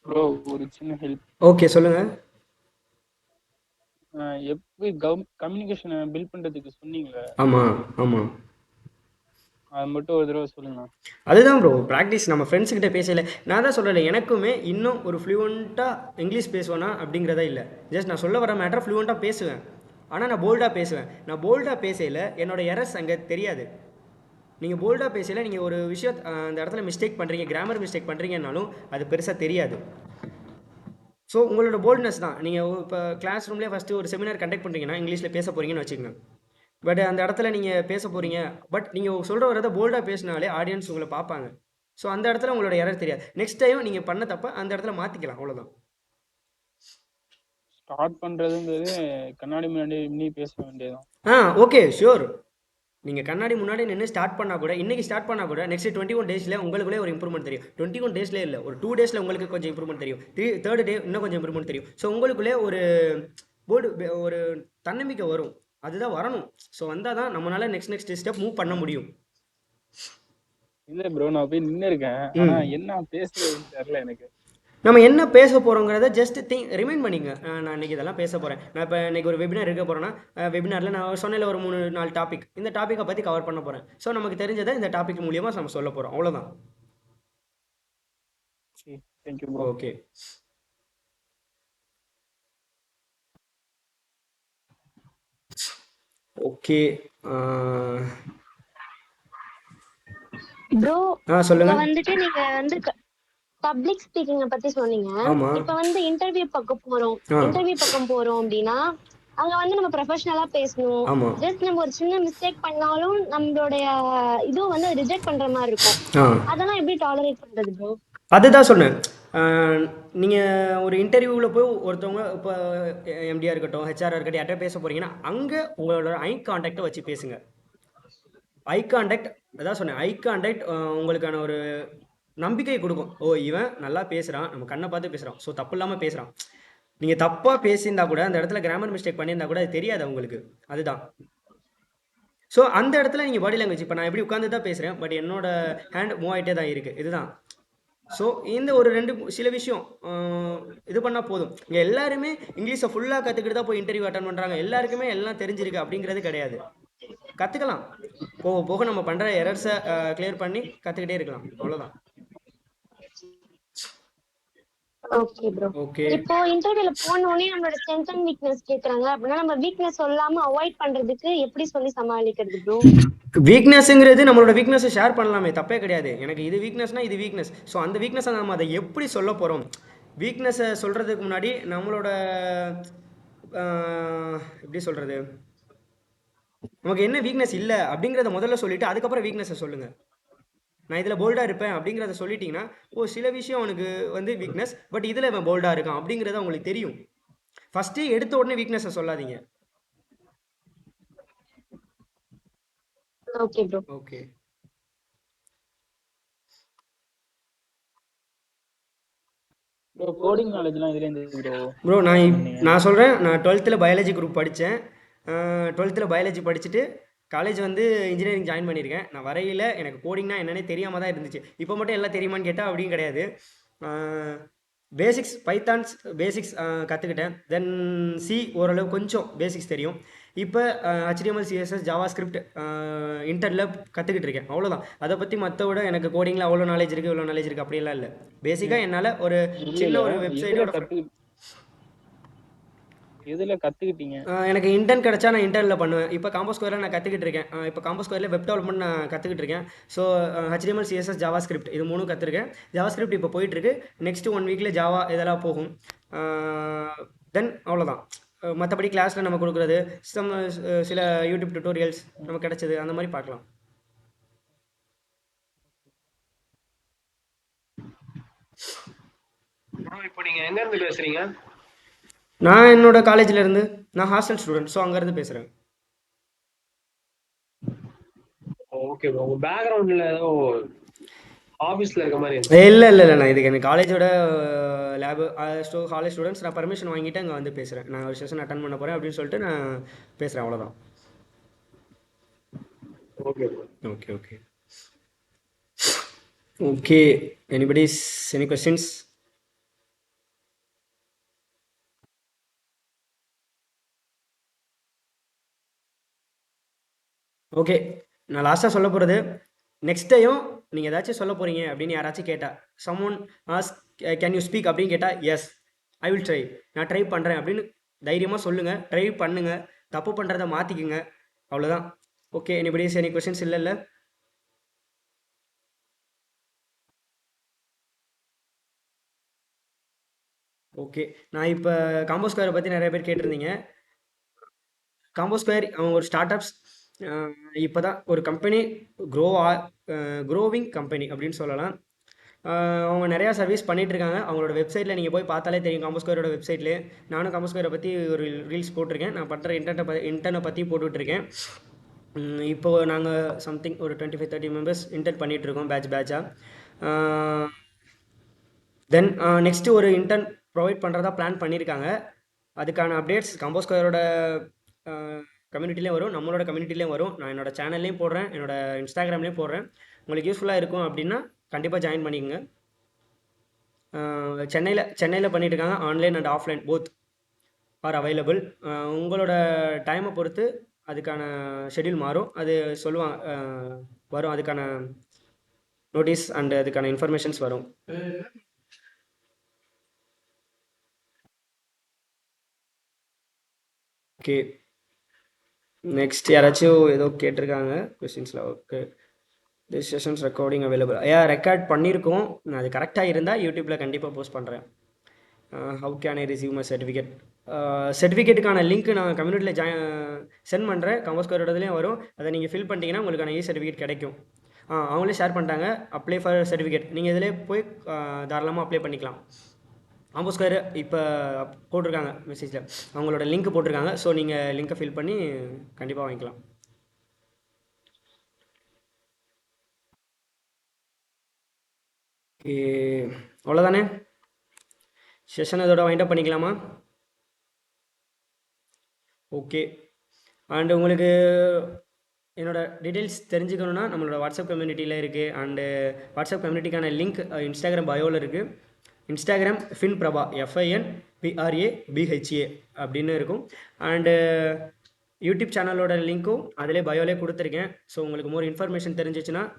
ப்ரோ ஒரு சின்ன ஹெல்ப். ஓகே சொல்லுங்கள். எப்படி கம்யூனிகேஷனை பில்ட் பண்ணுறதுக்கு சொன்னீங்களே? ஆமாம் அது மட்டும் ஒரு தடவை சொல்லுங்க. அதுதான் ப்ரோ, ப்ராக்டிஸ். நம்ம ஃப்ரெண்ட்ஸுக்கிட்ட பேசலை, நான் தான் சொல்லலை, எனக்குமே இன்னும் ஒரு ஃப்ளூவெண்ட்டாக இங்கிலீஷ் பேசுவேன்னா அப்படிங்கிறதா இல்லை. ஜஸ்ட் நான் சொல்ல வர மேட்டர் ஃப்ளூவெண்ட்டாக பேசுவேன், ஆனால் நான் போல்டாக பேசுவேன். நான் போல்டாக பேசையில் என்னோட எரர்ஸ் அங்கே தெரியாது. நீங்கள் போல்டாக பேசையில் நீங்கள் ஒரு விஷயம் அந்த இடத்துல மிஸ்டேக் பண்ணுறீங்க, கிராமர் மிஸ்டேக் பண்ணுறீங்கன்னாலும் அது பெருசாக தெரியாது. ஸோ உங்களோட போல்ட்னஸ் தான். நீங்கள் இப்போ கிளாஸ் ரூம்லேயே ஃபஸ்ட்டு ஒரு செமினார் கண்டக்ட் பண்ணுறீங்கன்னா இங்கிலீஷில் பேச போகிறீங்கன்னு வச்சுக்கோங்க. பட் அந்த இடத்துல நீங்கள் பேச போகிறீங்க, பட் நீங்கள் சொல்கிற வரதை போல்டாக பேசினாலே ஆடியன்ஸ் உங்களை பார்ப்பாங்க. ஸோ அந்த இடத்துல உங்களோட எரர் தெரியாது. நெக்ஸ்ட் டைம் நீங்கள் பண்ண தப்ப அந்த இடத்துல மாற்றிக்கலாம், அவ்வளோதான். ஸ்டார்ட் பண்றதுங்கிறது கண்ணாடி முன்னாடி நின்னு பேச வேண்டியதுதான். Okay sure. நீங்கள் கண்ணாடி முன்னாடி நின்று ஸ்டார்ட் பண்ணால் கூட, இன்றைக்கி ஸ்டார்ட் பண்ணால் கூட நெக்ஸ்ட் 21 டேஸில் உங்களுக்குள்ளே ஒரு இம்ப்ரூவ்மெண்ட் தெரியும். 21 டேஸ்லேயே இல்லை, ஒரு 2 டேஸில் உங்களுக்கு கொஞ்சம் இம்ப்ரூவ்மெண்ட் தெரியும். தேர்ட் டே இன்னும் கொஞ்சம் இம்ப்ரூவ்மெண்ட் தெரியும். ஸோ உங்களுக்குள்ளே ஒரு ஒரு தன்னம்பிக்கை வரும். அதுதான் வரணும். ஸோ வந்தால் தான் நம்மளால நெக்ஸ்ட் ஸ்டெப் மூவ் பண்ண முடியும். இல்ல ப்ரோ, நான் போய் நின்னு இருக்கேன். ஆனா என்ன பேசுறதுன்னு தெரியல எனக்கு. நம்ம என்ன பேச போகிறோங்கிறத ஜஸ்ட் ரிமைண்ட் பண்ணிங்க. நான் இன்றைக்கி இதெல்லாம் பேச போகிறேன். நான் இப்போ இன்றைக்கி ஒரு வெபினார் இருக்க போகிறேன்னா, வெபினாரில் நான் சொன்னல ஒரு 3-4 டாபிக், இந்த டாப்பிக்கை பற்றி கவர் பண்ண போகிறேன். ஸோ நமக்கு தெரிஞ்சதை இந்த டாபிக் மூலியமாக நம்ம சொல்ல போகிறோம், அவ்வளோதான். Thank you bro. Okay. Okay bro சொல்லுங்க. வந்துட்டு நீங்க வந்து பப்ளிக் ஸ்பீக்கிங் பத்தி சொன்னீங்க. இப்ப வந்து இன்டர்வியூ பக்கம் போறோம் அப்படின்னா அங்க வந்து நம்ம ப்ரொஃபஷனலா பேசணும். ஜஸ்ட் நம்ம ஒரு சின்ன மிஸ்டேக் பண்ணாலும் நம்மளுடைய இதுவும் வந்து ரிஜெக்ட் பண்ற மாதிரி இருக்கும். அதெல்லாம் எப்படி டாலரேட் பண்றது ப்ரோ? அதுதான் சொன்னேன். நீங்கள் ஒரு இன்டர்வியூவில் போய் ஒருத்தவங்க இப்போ எம்டியாக இருக்கட்டும், ஹெச்ஆராக இருக்கட்டும், யார்கிட்ட பேச போகிறீங்கன்னா அங்கே உங்களோட ஐ கான்டாக்டை வச்சு பேசுங்க. ஐ கான்டாக்ட், அதான் சொன்னேன், ஐ கான்டாக்ட் உங்களுக்கான ஒரு நம்பிக்கை கொடுக்கும். ஓ இவன் நல்லா பேசுகிறான், நம்ம கண்ணை பார்த்து பேசுகிறான், ஸோ தப்பு இல்லாமல் பேசுகிறான். நீங்கள் தப்பாக பேசியிருந்தா கூட, அந்த இடத்துல கிராமர் மிஸ்டேக் பண்ணியிருந்தா கூட அது தெரியாது அவங்களுக்கு. அதுதான். ஸோ அந்த இடத்துல நீங்கள் பாடி லாங்குவேஜ், இப்போ நான் எப்படி உட்காந்து தான் பேசுகிறேன், பட் என்னோட ஹேண்ட் மூவ் ஆகிட்டே தான் இருக்குது. இதுதான். ஸோ இந்த ஒரு சில விஷயம் இது பண்ணால் போதும். இங்கே எல்லாருமே இங்கிலீஷை ஃபுல்லாக கற்றுக்கிட்டு தான் போய் இன்டர்வியூ அட்டன் பண்ணுறாங்க. எல்லாருக்குமே எல்லாம் தெரிஞ்சிருக்கு அப்படிங்கிறது கிடையாது. கற்றுக்கலாம். போக போக நம்ம பண்ணுற எரர்ஸை கிளியர் பண்ணி கற்றுக்கிட்டே இருக்கலாம், அவ்வளோதான். Okay bro. இப்போ இன்டர்வியூல போனோனே நம்மளோட ஸ்ட்ரெங்த் அண்ட் வீக்னஸ் கேக்குறாங்க அப்படின்னா நம்ம வீக்னஸ் சொல்லாம அவாய்ட் பண்றதுக்கு எப்படி சொல்லி சமாளிக்கிறது ப்ரோ? வீக்னஸ்ங்கிறது நம்மளோட வீக்னஸை ஷேர் பண்ணலாமே, தப்பே கிடையாது. எனக்கு இது வீக்னஸ்னா இது வீக்னஸ். ஸோ அந்த வீக்னஸை நம்ம அதை எப்படி சொல்ல போகிறோம்? வீக்னஸை சொல்கிறதுக்கு முன்னாடி நம்மளோட எப்படி சொல்கிறது, நமக்கு என்ன வீக்னஸ் இல்லை அப்படிங்கிறத முதல்ல சொல்லிவிட்டு அதுக்கப்புறம் வீக்னஸை சொல்லுங்கள். நான் இதில் போல்டாக இருப்பேன் அப்படிங்கிறத சொல்லிட்டீங்கன்னா, சில விஷயம் அவனுக்கு வந்து வீக்னஸ், பட் இதில் இவன் போல்டாக இருக்கான் அப்படிங்கிறத உங்களுக்கு தெரியும். ஃபஸ்ட்டு எடுத்த உடனே வீக்னஸை சொல்லாதீங்க. Okay bro. Okay bro, coding நாலேஜ்லாம் இதுல இருந்து ப்ரோ நான் சொல்கிறேன். நான் 12th பயாலஜி குரூப் படித்தேன். 12th பயாலஜி படிச்சுட்டு காலேஜ் வந்து இன்ஜினியரிங் ஜாயின் பண்ணியிருக்கேன். நான் வரையில் எனக்கு கோடிங்னா என்னன்னே தெரியாமல் தான் இருந்துச்சு. இப்போ மட்டும் எல்லாம் தெரியுமான்னு கேட்டால் அப்படியும் கிடையாது. பேசிக்ஸ் பைத்தான்ஸ் பேசிக்ஸ் கற்றுக்கிட்டேன். தென் சி ஓரளவு கொஞ்சம் பேசிக்ஸ் தெரியும். இப்போ HTML CSS ஜாவா ஸ்கிரிப்ட் இன்டர்ல கற்றுக்கிட்டு இருக்கேன், அவ்வளோதான். அதை பற்றி மற்றவிட எனக்கு கோடிங்கில் அவ்வளோ நாலேஜ் இருக்குது இவ்வளோ நாலேஜ் இருக்குது அப்படியெல்லாம் இல்லை. பேசிக்காக என்னால் ஒரு சின்ன ஒரு வெப்சைட்டோட எதுல கத்துக்கிட்டீங்க? எனக்கு இன்டர்ன் கிடைச்சா நான் இன்டர்னில் பண்ணுவேன். இப்போ காம்பஸ் ஸ்கொயரில் நான் கற்றுக்கிட்டு இருக்கேன். இப்போ காம்பஸ் ஸ்கொயரில் வெப் டெவலப்மெண்ட் நான் கற்றுக்கிட்டு இருக்கேன். So HTML CSS Java script இது 3 கற்றுருக்கேன். ஜாவா ஸ்கிரிப்ட் இப்போ போயிட்டுருக்கு. நெக்ஸ்ட்டு 1 வீக்கில் ஜாவா இதெல்லாம் போகும். தென் அவ்வளோதான். மற்றபடி கிளாஸில் நம்ம கொடுக்குறது சில யூடியூப் டுட்டோரியல்ஸ் நமக்கு கிடைச்சது அந்த மாதிரி பார்க்கலாம். இப்போ நீங்க எங்க இருந்து பேசுறீங்க? நான் என்னோட காலேஜ்ல இருந்து, நான் ஹாஸ்டல் ஸ்டூடெண்ட், ஸோ அங்கேருந்து பேசுகிறேன். Okay bro. உங்க பேக்ரவுண்ட்ல ஏதோ ஆஃபீஸ்ல இருக்க மாதிரி இல்லை நான் இதுக்கு எனக்கு காலேஜோட லேபு காலேஜ் ஸ்டூடெண்ட்ஸ் நான் பர்மிஷன் வாங்கிட்டு அங்கே வந்து பேசுகிறேன். நான் ஒரு செஷன் அட்டன் பண்ண போகிறேன் அப்படின்னு சொல்லிட்டு நான் பேசுகிறேன், அவ்வளோதான். Okay okay okay okay anybody's any questions? Okay, நான் லாஸ்ட்டாக சொல்ல போகிறது, நெக்ஸ்ட் டைம் நீங்கள் ஏதாச்சும் சொல்ல போகிறீங்க அப்படின்னு யாராச்சும் கேட்டால், someone ask can you speak அப்படின்னு கேட்டால், எஸ் ஐ வில் ட்ரை, நான் ட்ரை பண்ணுறேன் அப்படின்னு தைரியமாக சொல்லுங்கள். ட்ரை பண்ணுங்கள், தப்பு பண்ணுறதை மாற்றிக்குங்க, அவ்வளோதான். Okay, anybody's any questions? இல்லை ஓகே. நான் இப்போ காம்போ ஸ்கொயரை பற்றி நிறைய பேர் கேட்டிருந்தீங்க. காம்போ ஸ்கொயர் அவங்க ஒரு ஸ்டார்ட் அப்ஸ் இப்போ தான் ஒரு கம்பெனி க்ரோவிங் கம்பெனி அப்படின்னு சொல்லலாம். அவங்க நிறையா சர்வீஸ் பண்ணிகிட்ருக்காங்க. அவங்களோட வெப்சைட்டில் நீங்கள் போய் பார்த்தாலே தெரியும். காம்போ ஸ்கொயரோட வெப்சைட்லேயே நானும் காம்போ ஸ்கொயரை பற்றி ஒரு ரீல்ஸ் போட்டிருக்கேன். நான் பண்ணுற இன்டர்னை பற்றி போட்டுட்ருக்கேன். இப்போது நாங்கள் சம்திங் ஒரு 25-30 மெம்பர்ஸ் இன்டர்ன் பண்ணிகிட்ருக்கோம் பேட்சாக. தென் நெக்ஸ்ட்டு ஒரு இன்டர்ன் ப்ரொவைட் பண்ணுறதா பிளான் பண்ணியிருக்காங்க. அதுக்கான அப்டேட்ஸ் காம்போ ஸ்கொயரோட கம்யூனிட்டிலையும் வரும், நம்மளோட கம்யூனிட்டிலையும் வரும். நான் என்னோட சேனல்லையும் போடுறேன், என்னோட இன்ஸ்டாகிராம்லேயும் போடுறேன். உங்களுக்கு யூஸ்ஃபுல்லாக இருக்கும் அப்படின்னா கண்டிப்பாக ஜாயின் பண்ணிக்கோங்க. சென்னையில் பண்ணிட்டு இருக்காங்க. Online and offline both are available. உங்களோட டைமை பொறுத்து அதுக்கான ஷெட்யூல் மாறும். அது சொல்லுவாங்க, வரும். அதுக்கான நோட்டீஸ் அண்ட் அதுக்கான இன்ஃபர்மேஷன்ஸ் வரும். ஓகே, நெக்ஸ்ட் யாராச்சும் ஏதோ கேட்டிருக்காங்க கொஸ்டின்ஸில். Okay, this sessions recording available. Record பண்ணியிருக்கோம். நான் அது கரெக்டாக இருந்தால் யூடியூப்பில் கண்டிப்பாக போஸ்ட் பண்ணுறேன். How can I receive my certificate? சர்டிஃபிகேட்டுக்கான லிங்க் நான் கம்யூனிட்டியில் சென்ட் பண்ணுறேன். காம்போ ஸ்கொயரோடதுலேயும் வரும். அதை நீங்கள் ஃபில் பண்ணிட்டீங்கன்னா உங்களுக்கான சர்டிஃபிகேட் கிடைக்கும். அவங்களே ஷேர் பண்ணிட்டாங்க. Apply for certificate. நீங்கள் இதிலே போய் தாராளமாக அப்ளை பண்ணிக்கலாம். காம்போ ஸ்கொயர் இப்போ போட்டிருக்காங்க மெசேஜில், அவங்களோட லிங்க் போட்டிருக்காங்க. ஸோ நீங்கள் லிங்க்கை ஃபில் பண்ணி கண்டிப்பாக வாங்கிக்கலாம். ஓகே, அவ்வளோதானே? செஷன் இதோட வைண்ட் அப் பண்ணிக்கலாமா? ஓகே. அண்டு உங்களுக்கு என்னோட டீட்டெயில்ஸ் தெரிஞ்சுக்கணுன்னா நம்மளோட வாட்ஸ்அப் கம்யூனிட்டியில் இருக்குது. அண்டு வாட்ஸ்அப் கம்யூனிட்டிக்கான லிங்க் இன்ஸ்டாகிராம் பயோவில் இருக்குது. இன்ஸ்டாகிராம் FinPrabha FINPRABHA அப்படின்னு இருக்கும். அண்டு யூடியூப் சேனலோட லிங்க்கும் அதிலே பயோலே கொடுத்துருக்கேன். ஸோ உங்களுக்கு மோர் இன்ஃபர்மேஷன்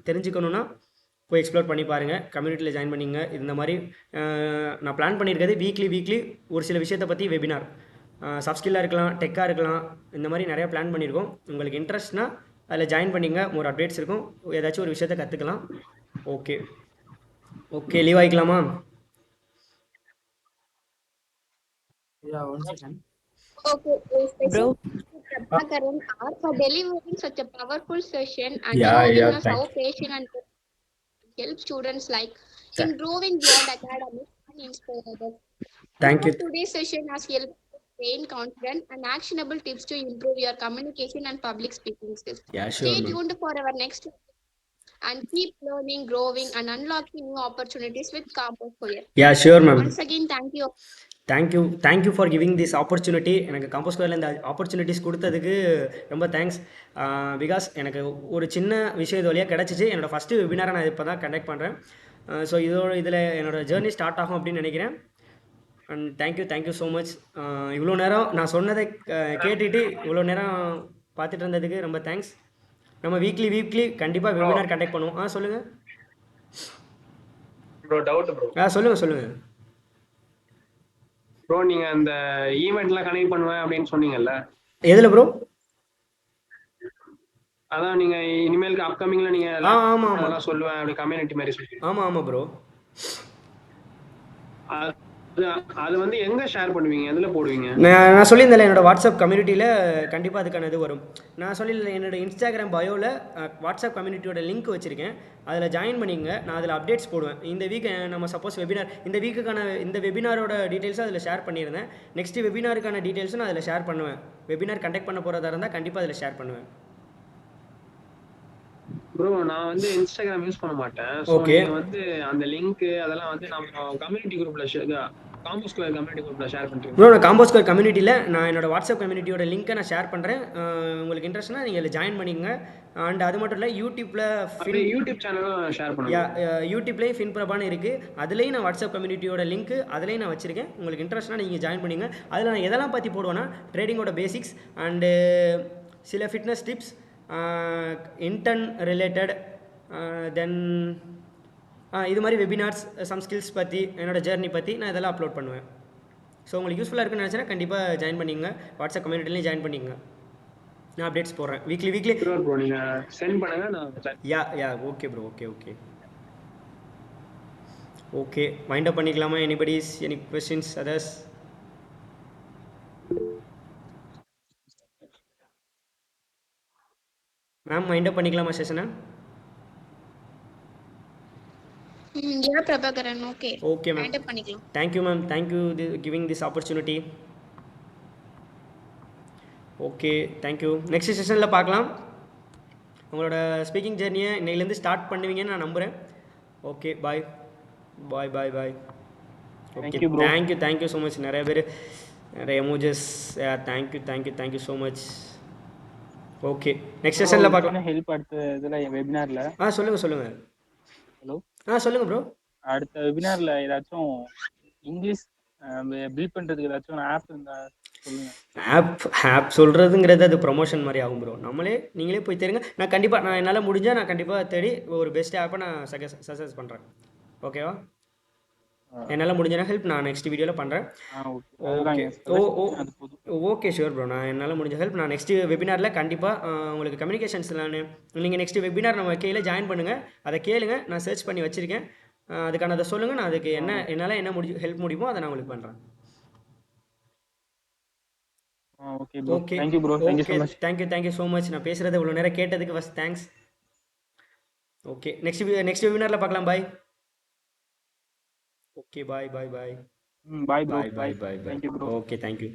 தெரிஞ்சுக்கணுன்னா போய் எக்ஸ்ப்ளோர் பண்ணி பாருங்கள். கம்யூனிட்டியில் ஜாயின் பண்ணிங்க. இந்த மாதிரி நான் பிளான் பண்ணியிருக்கிறது வீக்லி ஒரு சில விஷயத்தை பற்றி வெபினார், சாஃப்ட் ஸ்கில்லாக இருக்கலாம், டெக்காக இருக்கலாம், இந்த மாதிரி நிறையா பிளான் பண்ணியிருக்கோம். உங்களுக்கு இன்ட்ரெஸ்ட்னா அதில் ஜாயின் பண்ணிங்க. மோர் அப்டேட்ஸ் இருக்கும். ஏதாச்சும் ஒரு விஷயத்தை கற்றுக்கலாம். ஓகே, லீவ் ஆகிக்கலாமா? Yeah, one second. Okay, Bro. Prabhakaran R for delivering such a powerful session and Yeah, showing us thank how patient and help students like in growing beyond academics and inspire others. Thank you. Today's session has helped us gain confidence and actionable tips to improve your communication and public speaking skills. Yeah, sure. Stay tuned for our next and keep learning, growing and unlocking new opportunities with Campus Square. Yeah, sure, ma'am. Once again, thank you. Thank you for giving this opportunity. எனக்கு combo ஸ்கொயரில் இந்த opportunities கொடுத்ததுக்கு ரொம்ப thanks. Because எனக்கு ஒரு சின்ன விஷயம் இது வழியாக கிடச்சிச்சு. என்னோடய ஃபஸ்ட்டு வெபினாரை நான் இப்போ தான் கண்டக்ட் பண்ணுறேன். ஸோ இதில் என்னோடய ஜேர்னி ஸ்டார்ட் ஆகும் அப்படின்னு நினைக்கிறேன். And thank you so much. இவ்வளோ நேரம் நான் சொன்னதை கேட்டுட்டு இவ்வளோ நேரம் பார்த்துட்டு இருந்ததுக்கு ரொம்ப தேங்க்ஸ். நம்ம வீக்லி கண்டிப்பாக வெபினார் கண்டக்ட் பண்ணுவோம். சொல்லுங்கள் ப்ரோ. Doubt bro. சொல்லுங்கள் ப்ரோ, நீங்க அந்த ஈவெண்ட்லாம் கனெக்ட் பண்ணுவேன் அப்படின்னு சொன்னீங்கல்ல, எதில் ப்ரோ? அதான் நீங்க இனிமேலுக்கு அப்கமிங்ல நீங்க ஆமாம் அதெல்லாம் சொல்லுவேன் அப்படி கம்யூனிட்டி மாதிரி சொல்லி. ஆமாம் ப்ரோ. அது வந்து எங்க ஷேர் பண்ணுவீங்க, எதுல போடுவீங்க? நான் சொல்லியிருந்தேன் என்னோட வாட்ஸ்அப் கம்யூனிட்டியில் கண்டிப்பாக அதுக்கான இது வரும். நான் சொல்லியிருந்தேன் என்னோட இன்ஸ்டாகிராம் பயோவில் வாட்ஸ்அப் கம்யூனிட்டியோட லிங்க் வச்சுருக்கேன். அதில் ஜாயின் பண்ணிங்க. நான் அதில் அப்டேட்ஸ் போடுவேன். இந்த வீக் நம்ம சப்போஸ் வெபினார் இந்த வீக்குக்கான இந்த வெபினாரோட டீட்டெயில்ஸும் அதில் ஷேர் பண்ணியிருந்தேன். நெக்ஸ்ட் வெபினாருக்கான டீட்டெயில்ஸும் நான் அதில் ஷேர் பண்ணுவேன். வெபினார் கண்டக்ட் பண்ண போகிறதா இருந்தால் கண்டிப்பாக அதில் ஷேர் பண்ணுவேன். ப்ரோ, நான் வந்து இன்ஸ்டாகிராம் யூஸ் பண்ண மாட்டேன். சோ நீங்க வந்து அந்த லிங்க் அதெல்லாம் வந்து நம்ம கம்யூனிட்டி குரூப்ல காம்போ ஸ்கொயர் கம்யூனிட்டி குரூப்ல ஷேர் பண்றீங்க? ப்ரோ, நான் காம்போ ஸ்கொயர் கம்யூனிட்டியில் நான் என்னோட வாட்ஸ்அப் கம்யூனிட்டியோட லிங்க்கை நான் ஷேர் பண்ணுறேன். உங்களுக்கு இன்ட்ரெஸ்ட்னா நீங்கள் இதில் ஜாயின் பண்ணிங்க. அண்ட் அது மட்டும் இல்லை, யூடியூப் சேனலும் ஷேர் பண்ணுங்க. யூடியூப்லேயும் FinPrabhaன்னு இருக்குது. அதுலேயும் நான் வாட்ஸ்அப் கம்யூனிட்டியோட லிங்க் அதுலேயும் நான் வச்சுருக்கேன். உங்களுக்கு இன்ட்ரெஸ்ட்னா நீங்கள் ஜாயின் பண்ணிங்க. அதில் நான் எதெல்லாம் பற்றி போடுவேன்னா, ட்ரேடிங்கோட பேசிக்ஸ் அண்டு சில ஃபிட்னஸ் டிப்ஸ், இன்டர்ன் ரிலேட்டட், தென் இது மாதிரி வெபினார்ஸ், சம் ஸ்கில்ஸ் பற்றி, என்னோடய ஜேர்னி பற்றி நான் இதெல்லாம் அப்லோட் பண்ணுவேன். ஸோ உங்களுக்கு யூஸ்ஃபுல்லாக இருக்குன்னு நினச்சேன்னா கண்டிப்பாக ஜாயின் பண்ணிங்க. வாட்ஸ்அப் கம்யூனிட்டிலையும் ஜாயின் பண்ணிங்க. நான் அப்டேட்ஸ் போடுறேன் வீக்லி. ப்ரோ, நீங்க சென்ட் பண்ணுங்க. நான் yeah okay bro. Okay okay wind up பண்ணிக்கலாமா? Anybody's any questions others? Ma'am wind up பண்ணிக்கலாமா செஷனை? Yeah, Prabhakaran. Okay. Okay ma'am. Wind up பண்ணிக்கலாம். Thank you ma'am, thank you giving this opportunity. Okay thank you. Next செஷனில் பார்க்கலாம். உங்களோட speaking ஜெர்னியை இன்னையிலேருந்து start பண்ணுவீங்கன்னு நான் நம்புகிறேன். Okay bye bye bye bye. Okay Thank you, bro. Thank you so much. நிறைய பேர் நிறைய emojis. Thank you so much. Okay next செஷனில் பார்க்கலாம். ஹெல்ப் அடுத்த இதுல வெபினார்ல. சொல்லுங்கள். ஹலோ, சொல்லுங்கள் ப்ரோ. அடுத்த வெபினார்ல ஏதாச்சும் இங்கிலீஷ் பில்ட் பண்றதுக்கு ஏதாச்சும் ஆப் இருந்தா சொல்லுங்க. ஆப் சொல்கிறதுங்கிறது அது ப்ரொமோஷன் மாதிரி ஆகும் ப்ரோ. நீங்களே போய் தேடுங்க. நான் என்னால் முடிஞ்சால் நான் கண்டிப்பாக தேடி ஒரு பெஸ்ட் ஆப்பை நான் சஜஸ்ட் பண்ணுறேன். ஓகேவா? என்னால் முடிஞ்ச ஹெல்ப் நான் நெக்ஸ்ட் வீடியோவில் பண்ணுறேன். Okay sure bro. நான் என்னால் முடிஞ்ச ஹெல்ப் நான் நெக்ஸ்ட் வெபினாரில் கண்டிப்பாக உங்களுக்கு கம்யூனிகேஷன்ஸ் நீங்கள் நெக்ஸ்ட் வெபினார் நம்ம கீழே ஜாயின் பண்ணுங்கள். அதை கேளுங்க. நான் சர்ச் பண்ணி வச்சுருக்கேன். அதுக்கான அதை சொல்லுங்கள். நான் அதுக்கு என்னால் என்ன ஹெல்ப் முடியுமோ அதை நான் உங்களுக்கு பண்ணுறேன். Okay thank you bro. Thank you so much. நான் பேசுகிறத இவ்வளோ நேரம் கேட்டதுக்கு ஃபஸ்ட் தேங்க்ஸ். ஓகே நெக்ஸ்ட் வெபினாரில் பார்க்கலாம். Bye. Okay bye. Bye bro. Bye. Thank you, bro. Okay thank you.